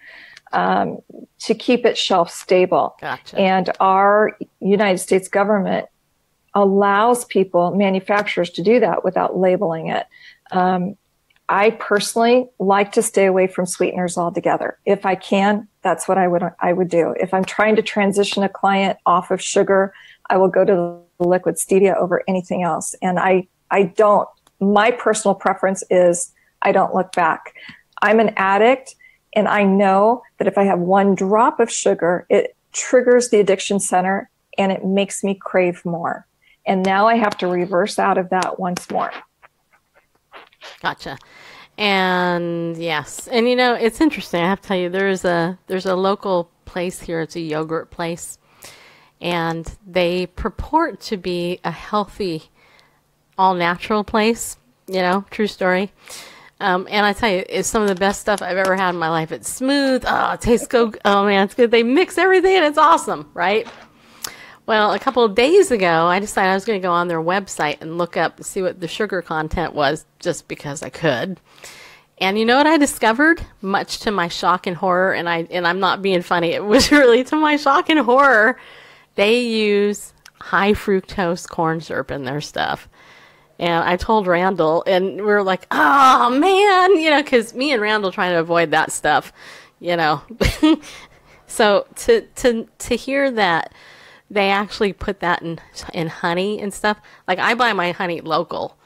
to keep it shelf stable. Gotcha. And our United States government allows manufacturers to do that without labeling it. I personally like to stay away from sweeteners altogether. If I can, that's what I would do. If I'm trying to transition a client off of sugar, I will go to the liquid stevia over anything else. And my personal preference is I don't look back. I'm an addict, and I know that if I have one drop of sugar, it triggers the addiction center and it makes me crave more. And now I have to reverse out of that once more. Gotcha. And yes, and you know, it's interesting. I have to tell you, there's a local place here. It's a yogurt place, and they purport to be a healthy, all natural place. You know, true story. And I tell you, it's some of the best stuff I've ever had in my life. It's smooth. Oh, it tastes good. Oh man, it's good. They mix everything and it's awesome, right? Well, a couple of days ago, I decided I was going to go on their website and look up to see what the sugar content was, just because I could. And you know what I discovered? Much to my shock and horror, and I'm not being funny, it was really to my shock and horror, they use high fructose corn syrup in their stuff. And I told Randall, and we were like, oh man, you know, because me and Randall trying to avoid that stuff, you know. So to hear that they actually put that in honey and stuff. Like, I buy my honey local.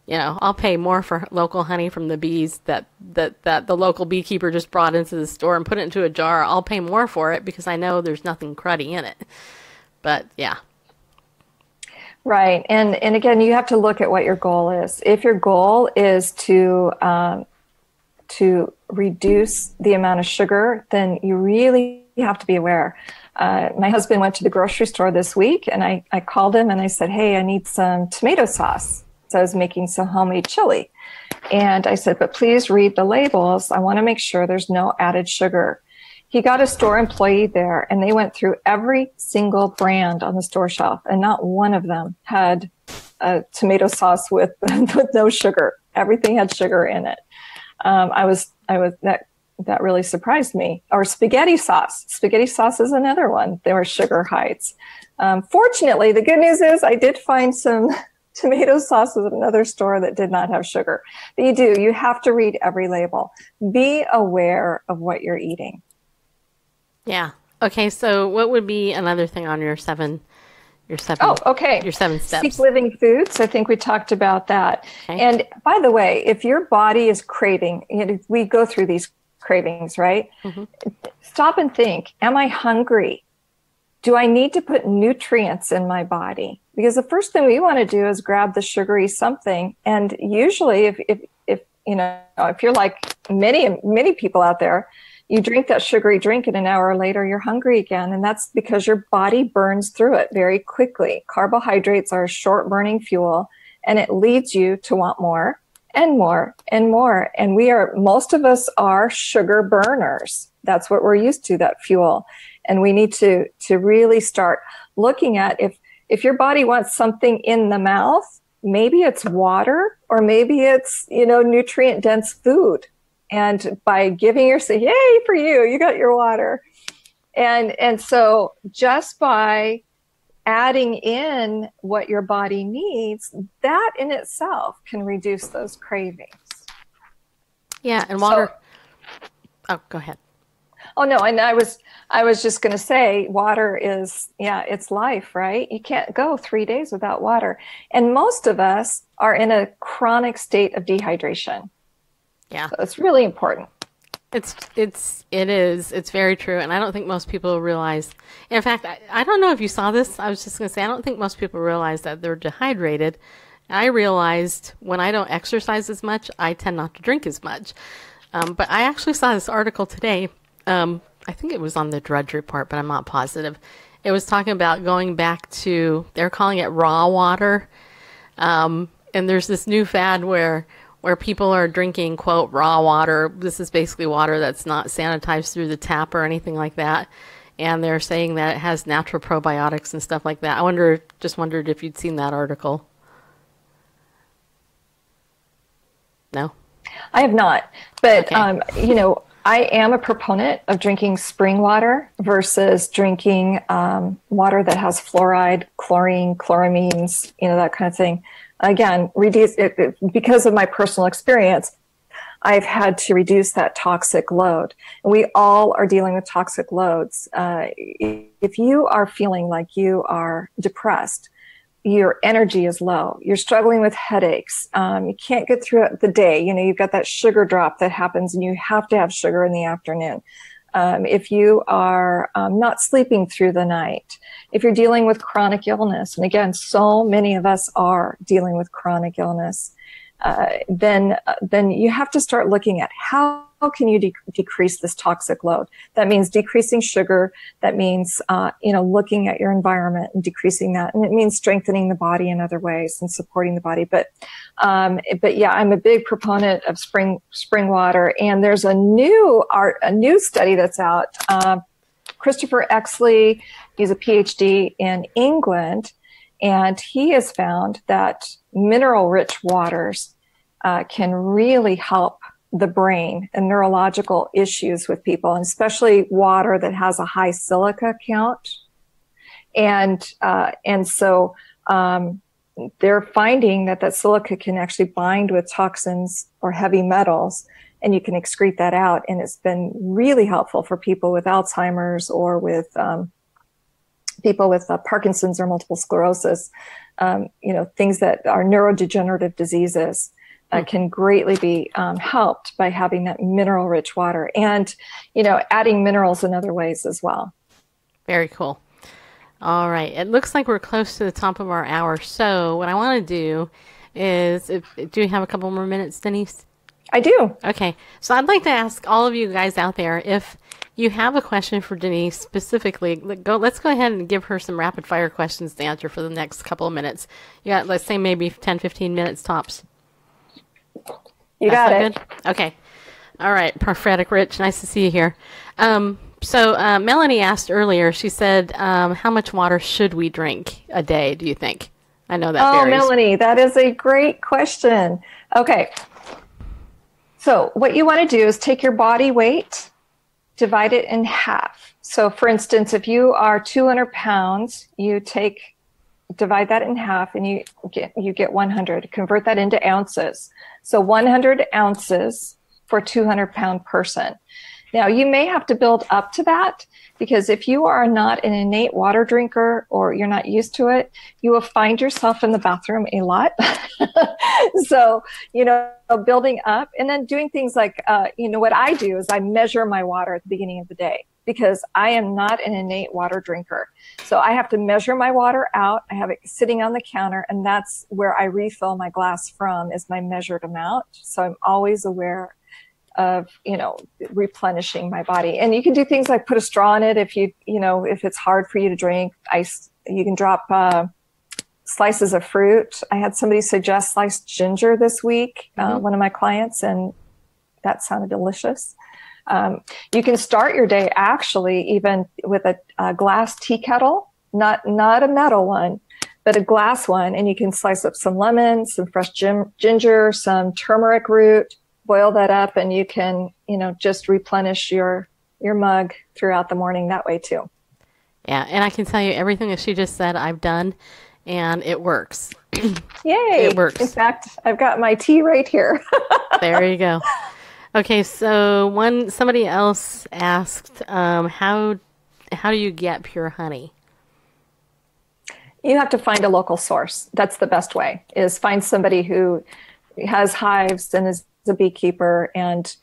You know, I'll pay more for local honey from the bees that the local beekeeper just brought into the store and put it into a jar. I'll pay more for it because I know there's nothing cruddy in it. But yeah. Right. And again, you have to look at what your goal is. If your goal is to reduce the amount of sugar, then you really have to be aware. My husband went to the grocery store this week, and I called him and I said, hey, I need some tomato sauce. So I was making some homemade chili. And I said, but please read the labels. I want to make sure there's no added sugar. He got a store employee there, and they went through every single brand on the store shelf, and not one of them had a tomato sauce with no sugar. Everything had sugar in it. That really surprised me. Or spaghetti sauce. Spaghetti sauce is another one. There were sugar heights. Fortunately, the good news is I did find some tomato sauces at another store that did not have sugar. But you have to read every label. Be aware of what you're eating. Yeah. Okay. So what would be another thing on your seven Your seven steps. Seek living foods. I think we talked about that. Okay. And by the way, if your body is craving, we go through these cravings, right? Stop and think, am I hungry? Do I need to put nutrients in my body? Because the first thing we want to do is grab the sugary something. And usually if you know, if you're like many people out there, you drink that sugary drink and an hour later you're hungry again. And that's because your body burns through it very quickly. Carbohydrates are a short burning fuel, and it leads you to want more and more and more. And most of us are sugar burners. That's what we're used to, that fuel. And we need to really start looking at if your body wants something in the mouth, maybe it's water, or maybe it's, nutrient dense food. And by giving yourself, yay for you, you got your water. And so just by adding in what your body needs, that in itself can reduce those cravings. Yeah, and water. Oh, go ahead. Oh no, and I was just going to say, water is, it's life, right? You can't go 3 days without water. And most of us are in a chronic state of dehydration. Yeah. So it's really important. It is. It's very true. And I don't think most people realize, in fact, I don't know if you saw this. I was just going to say, I don't think most people realize that they're dehydrated. I realized when I don't exercise as much, I tend not to drink as much. But I actually saw this article today. I think it was on the Drudge Report, but I'm not positive. It was talking about going back to, they're calling it raw water. And there's this new fad where people are drinking, quote, raw water. This is basically water that's not sanitized through the tap or anything like that. And they're saying that it has natural probiotics and stuff like that. Just wondered if you'd seen that article. No? I have not. But, Okay. I am a proponent of drinking spring water versus drinking water that has fluoride, chlorine, chloramines, that kind of thing. Again, reduce it, because of my personal experience, I've had to reduce that toxic load. And we all are dealing with toxic loads. If you are feeling like you are depressed, your energy is low, you're struggling with headaches, you can't get through the day, you've got that sugar drop that happens and you have to have sugar in the afternoon. If you are not sleeping through the night, if you're dealing with chronic illness, and again, so many of us are dealing with chronic illness, then you have to start looking at how can you decrease this toxic load. That means decreasing sugar. That means, looking at your environment and decreasing that. And it means strengthening the body in other ways and supporting the body. But yeah, I'm a big proponent of spring water. And there's a new study that's out. Christopher Exley, he's a PhD in England, and he has found that mineral-rich waters can really help the brain and neurological issues with people, and especially water that has a high silica count. And so they're finding that silica can actually bind with toxins or heavy metals, and you can excrete that out. And it's been really helpful for people with Alzheimer's or with people with Parkinson's or multiple sclerosis, things that are neurodegenerative diseases. Can greatly be helped by having that mineral-rich water, and adding minerals in other ways as well. Very cool. All right, it looks like we're close to the top of our hour. So what I want to do is, do you have a couple more minutes, Denise? I do. Okay, so I'd like to ask all of you guys out there, if you have a question for Denise specifically, let's go ahead and give her some rapid fire questions to answer for the next couple of minutes. You got, let's say, maybe 10, 15 minutes tops. You got it. Good? Okay. All right. Prophetic Rich, nice to see you here. So Melanie asked earlier, she said, how much water should we drink a day, do you think? I know that varies. Melanie, that is a great question. Okay. So what you want to do is take your body weight, divide it in half. So for instance, if you are 200 pounds, divide that in half and you get 100. Convert that into ounces. So 100 ounces for a 200-pound person. Now, you may have to build up to that, because if you are not an innate water drinker or you're not used to it, you will find yourself in the bathroom a lot. So, building up and then doing things like, what I do is I measure my water at the beginning of the day, because I am not an innate water drinker. So I have to measure my water out. I have it sitting on the counter, and that's where I refill my glass from, is my measured amount. So I'm always aware of, replenishing my body. And you can do things like put a straw in it if if it's hard for you to drink. You can drop slices of fruit. I had somebody suggest sliced ginger this week, one of my clients, and that sounded delicious. You can start your day actually even with a glass tea kettle, not a metal one, but a glass one. And you can slice up some lemon, some fresh ginger, some turmeric root, boil that up, and you can, just replenish your mug throughout the morning that way too. Yeah. And I can tell you everything that she just said, I've done, and it works. Yay. It works. In fact, I've got my tea right here. There you go. Okay. So somebody else asked, how do you get pure honey? You have to find a local source. That's the best way, is find somebody who has hives and is a beekeeper, and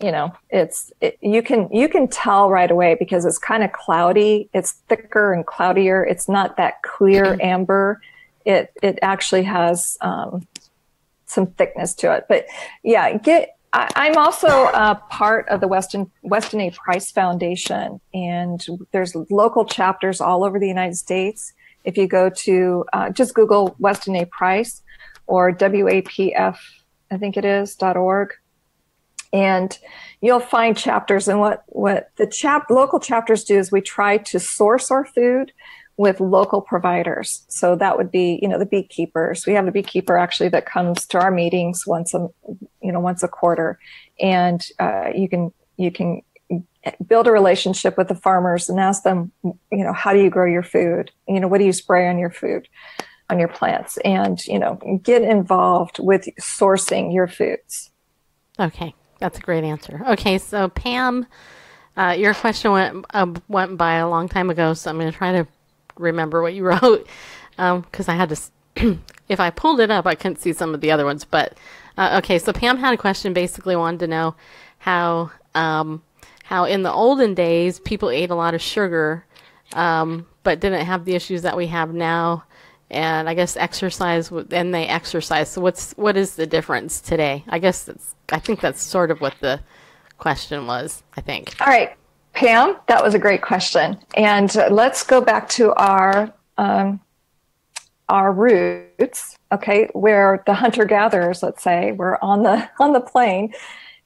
you can tell right away, because it's kind of cloudy. It's thicker and cloudier. It's not that clear amber. It actually has some thickness to it. But yeah, I'm also a part of the Weston A. Price Foundation, and there's local chapters all over the United States. If you go to just Google Weston A. Price or WAPF, I think it is, .org. And you'll find chapters. And what the local chapters do is we try to source our food with local providers. So that would be, the beekeepers. We have a beekeeper actually that comes to our meetings once a quarter. And you can build a relationship with the farmers and ask them, how do you grow your food? What do you spray on your food, on your plants, and, get involved with sourcing your foods. Okay. That's a great answer. Okay. So Pam, your question went by a long time ago. So I'm going to try to remember what you wrote. Cause I had to, if I pulled it up, I couldn't see some of the other ones, but, okay. So Pam had a question, basically wanted to know how in the olden days, people ate a lot of sugar, but didn't have the issues that we have now. And I guess and they exercise. So what is the difference today? I think that's sort of what the question was, I think. All right, Pam, that was a great question. And let's go back to our roots, okay, where the hunter-gatherers, let's say, were on the plain.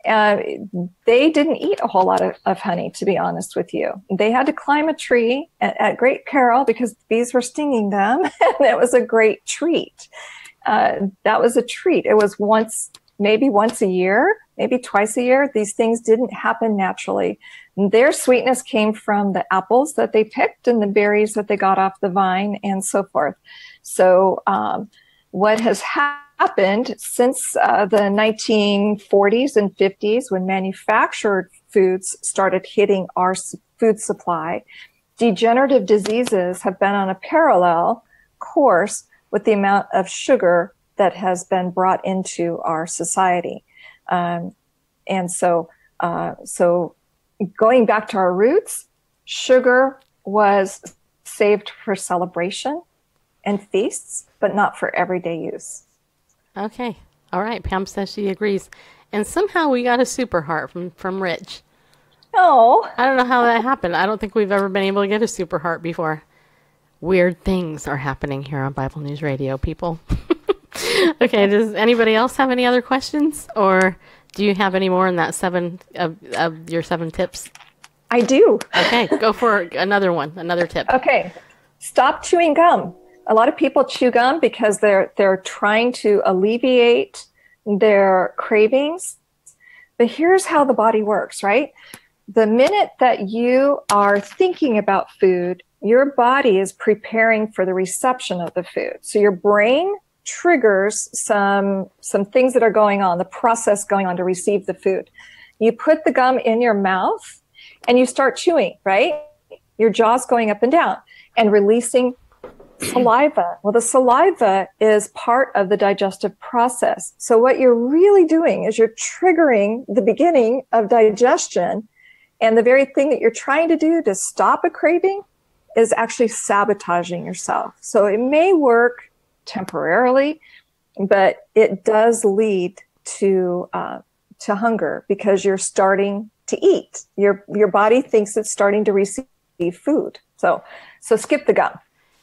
They didn't eat a whole lot of honey, to be honest with you. They had to climb a tree at great peril because the bees were stinging them, and it was a great treat. That was a treat. It was maybe once a year, maybe twice a year. These things didn't happen naturally. Their sweetness came from the apples that they picked and the berries that they got off the vine and so forth. So what has happened since the 1940s and 50s, when manufactured foods started hitting our food supply, degenerative diseases have been on a parallel course with the amount of sugar that has been brought into our society. And so going back to our roots, sugar was saved for celebration and feasts, but not for everyday use. Okay. All right. Pam says she agrees. And somehow we got a super heart from Rich. Oh. I don't know how that happened. I don't think we've ever been able to get a super heart before. Weird things are happening here on Bible News Radio, people. Okay. Does anybody else have any other questions? Or do you have any more in that of your 7 tips? I do. Okay. Go for another tip. Okay. Stop chewing gum. A lot of people chew gum because they're trying to alleviate their cravings. But here's how the body works, right? The minute that you are thinking about food, your body is preparing for the reception of the food. So your brain triggers some things that are going on, the process going on to receive the food. You put the gum in your mouth and you start chewing, right? Your jaw's going up and down and releasing saliva. Well, the saliva is part of the digestive process. So what you're really doing is you're triggering the beginning of digestion. And the very thing that you're trying to do to stop a craving is actually sabotaging yourself. So it may work temporarily, but it does lead to hunger because you're starting to eat. Your body thinks it's starting to receive food. So skip the gum.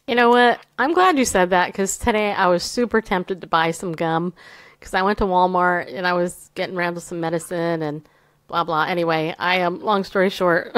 You know what? I'm glad you said that, because today I was super tempted to buy some gum because I went to Walmart and I was getting Randall some medicine and blah, blah. Anyway, long story short,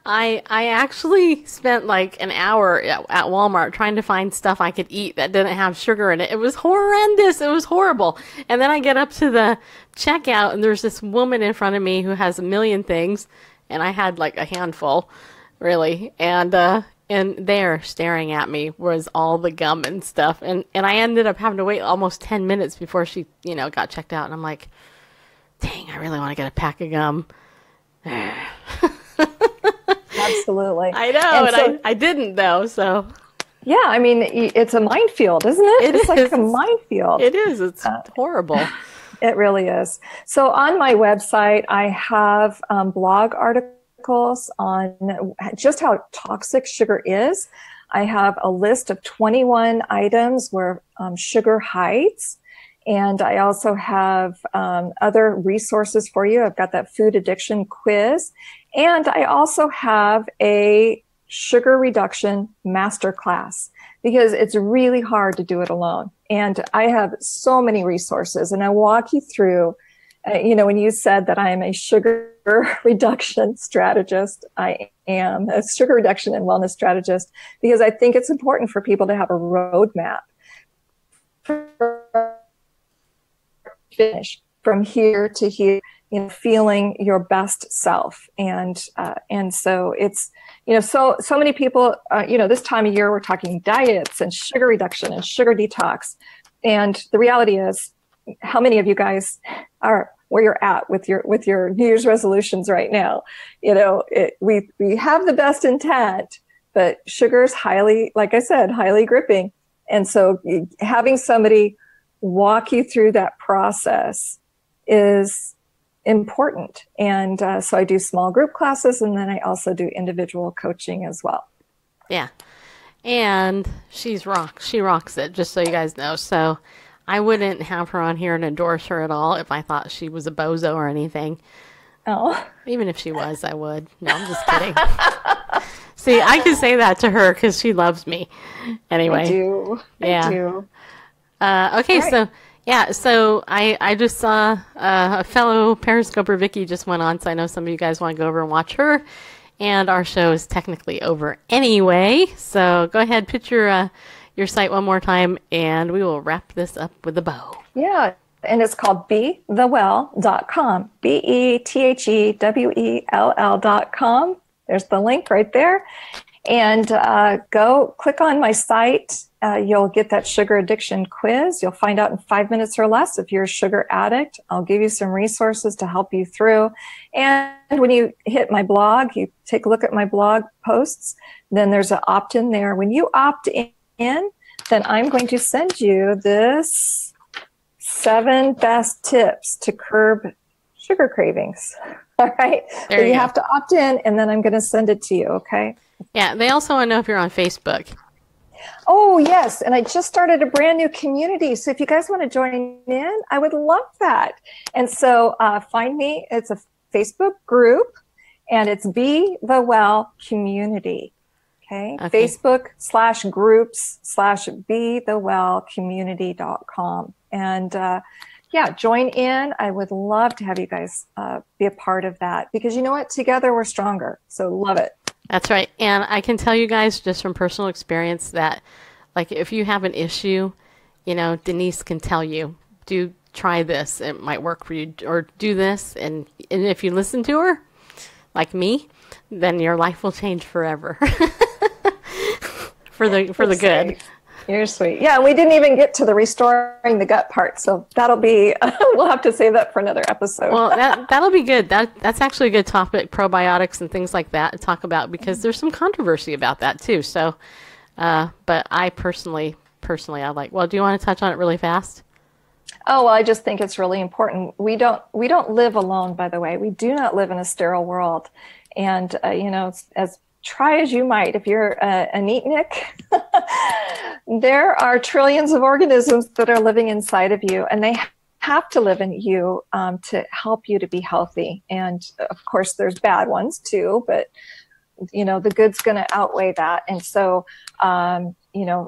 I actually spent like an hour at Walmart trying to find stuff I could eat that didn't have sugar in it. It was horrendous. It was horrible. And then I get up to the checkout and there's this woman in front of me who has a million things. And I had like a handful, really. And there staring at me was all the gum and stuff. And I ended up having to wait almost 10 minutes before she, got checked out. And I'm like, dang, I really want to get a pack of gum. Absolutely. I know, and I didn't, though, so. Yeah, I mean, it's a minefield, isn't it? It's like a minefield. It is. It's horrible. It really is. So on my website, I have blog articles on just how toxic sugar is. I have a list of 21 items where sugar hides. And I also have other resources for you. I've got that food addiction quiz. And I also have a sugar reduction masterclass because it's really hard to do it alone. And I have so many resources and I walk you through, when you said that I am a sugar reduction strategist, I am a sugar reduction and wellness strategist because I think it's important for people to have a roadmap. Finish from here to here, feeling your best self. And so it's, so many people, this time of year, we're talking diets and sugar reduction and sugar detox. And the reality is, how many of you guys are where you're at with your New Year's resolutions right now? We have the best intent, but sugar is highly, like I said, highly gripping. And so having somebody walk you through that process is important. And so I do small group classes, and then I also do individual coaching as well. Yeah. And she rocks it, just so you guys know. So I wouldn't have her on here and endorse her at all if I thought she was a bozo or anything. Oh. Even if she was, I would. No, I'm just kidding. See, I can say that to her because she loves me. Anyway. I do. Yeah. I do. Okay, right. So I just saw a fellow Periscoper, Vicky, just went on, so I know some of you guys want to go over and watch her. And our show is technically over anyway, so go ahead, put your site one more time, and we will wrap this up with a bow. Yeah, and it's called BeTheWell.com, BeTheWell.com. There's the link right there. And go click on my site. You'll get that sugar addiction quiz. You'll find out in 5 minutes or less if you're a sugar addict. I'll give you some resources to help you through. And when you hit my blog, you take a look at my blog posts, then there's an opt-in there. When you opt in, then I'm going to send you this 7 best tips to curb sugar cravings. All right. So you have to opt in, and then I'm going to send it to you. Okay. Yeah, they also want to know if you're on Facebook. Oh, yes. And I just started a brand new community. So if you guys want to join in, I would love that. And so find me. It's a Facebook group, and it's Be the Well Community. Okay. Facebook/groups/BeTheWellCommunity.com. And join in. I would love to have you guys be a part of that because you know what? Together we're stronger. So love it. That's right. And I can tell you guys just from personal experience that, like, if you have an issue, Denise can tell you, try this. It might work for you. Or do this. And if you listen to her, like me, then your life will change forever. for the good. You're sweet. Yeah, we didn't even get to the restoring the gut part, so that'll be, we'll have to save that for another episode. Well, that'll be good. That's actually a good topic, probiotics and things like that to talk about, because there's some controversy about that too. So, but I personally, I like, well, do you want to touch on it really fast? Oh, well, I just think it's really important. We don't live alone, by the way. We do not live in a sterile world. And, as try as you might, if you're a neatnik, there are trillions of organisms that are living inside of you, and they have to live in you to help you to be healthy. And of course, there's bad ones too, but the good's going to outweigh that. And so,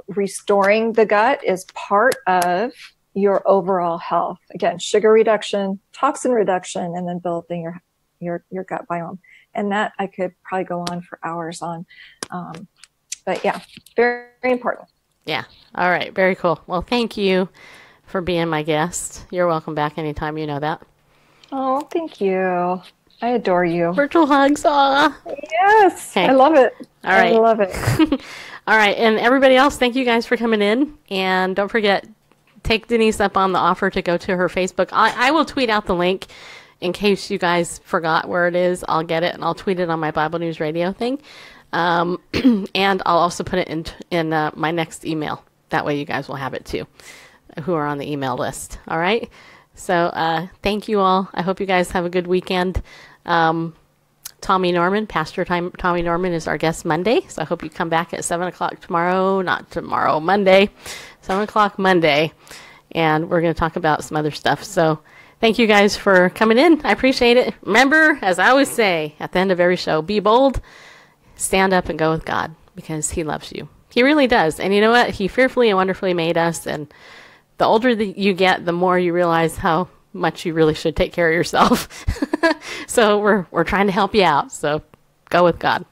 restoring the gut is part of your overall health. Again, sugar reduction, toxin reduction, and then building your gut biome. And that I could probably go on for hours on. But yeah, very, very important. Yeah. All right. Very cool. Well, thank you for being my guest. You're welcome back anytime, you know that. Oh, thank you. I adore you. Virtual hugs. Aw. Yes. Okay. I love it. All right. I love it. All right. And everybody else, thank you guys for coming in. And don't forget, take Denise up on the offer to go to her Facebook. I will tweet out the link in case you guys forgot where it is. I'll get it and I'll tweet it on my Bible News Radio thing. And I'll also put it in my next email. That way you guys will have it too, who are on the email list. All right. So thank you all. I hope you guys have a good weekend. Tommy Norman, Pastor Tommy Norman is our guest Monday. So I hope you come back at 7 o'clock Monday, 7 o'clock Monday. And we're going to talk about some other stuff. So thank you guys for coming in. I appreciate it. Remember, as I always say at the end of every show, be bold, stand up and go with God, because he loves you. He really does. And you know what? He fearfully and wonderfully made us. And the older that you get, the more you realize how much you really should take care of yourself. So we're trying to help you out. So go with God.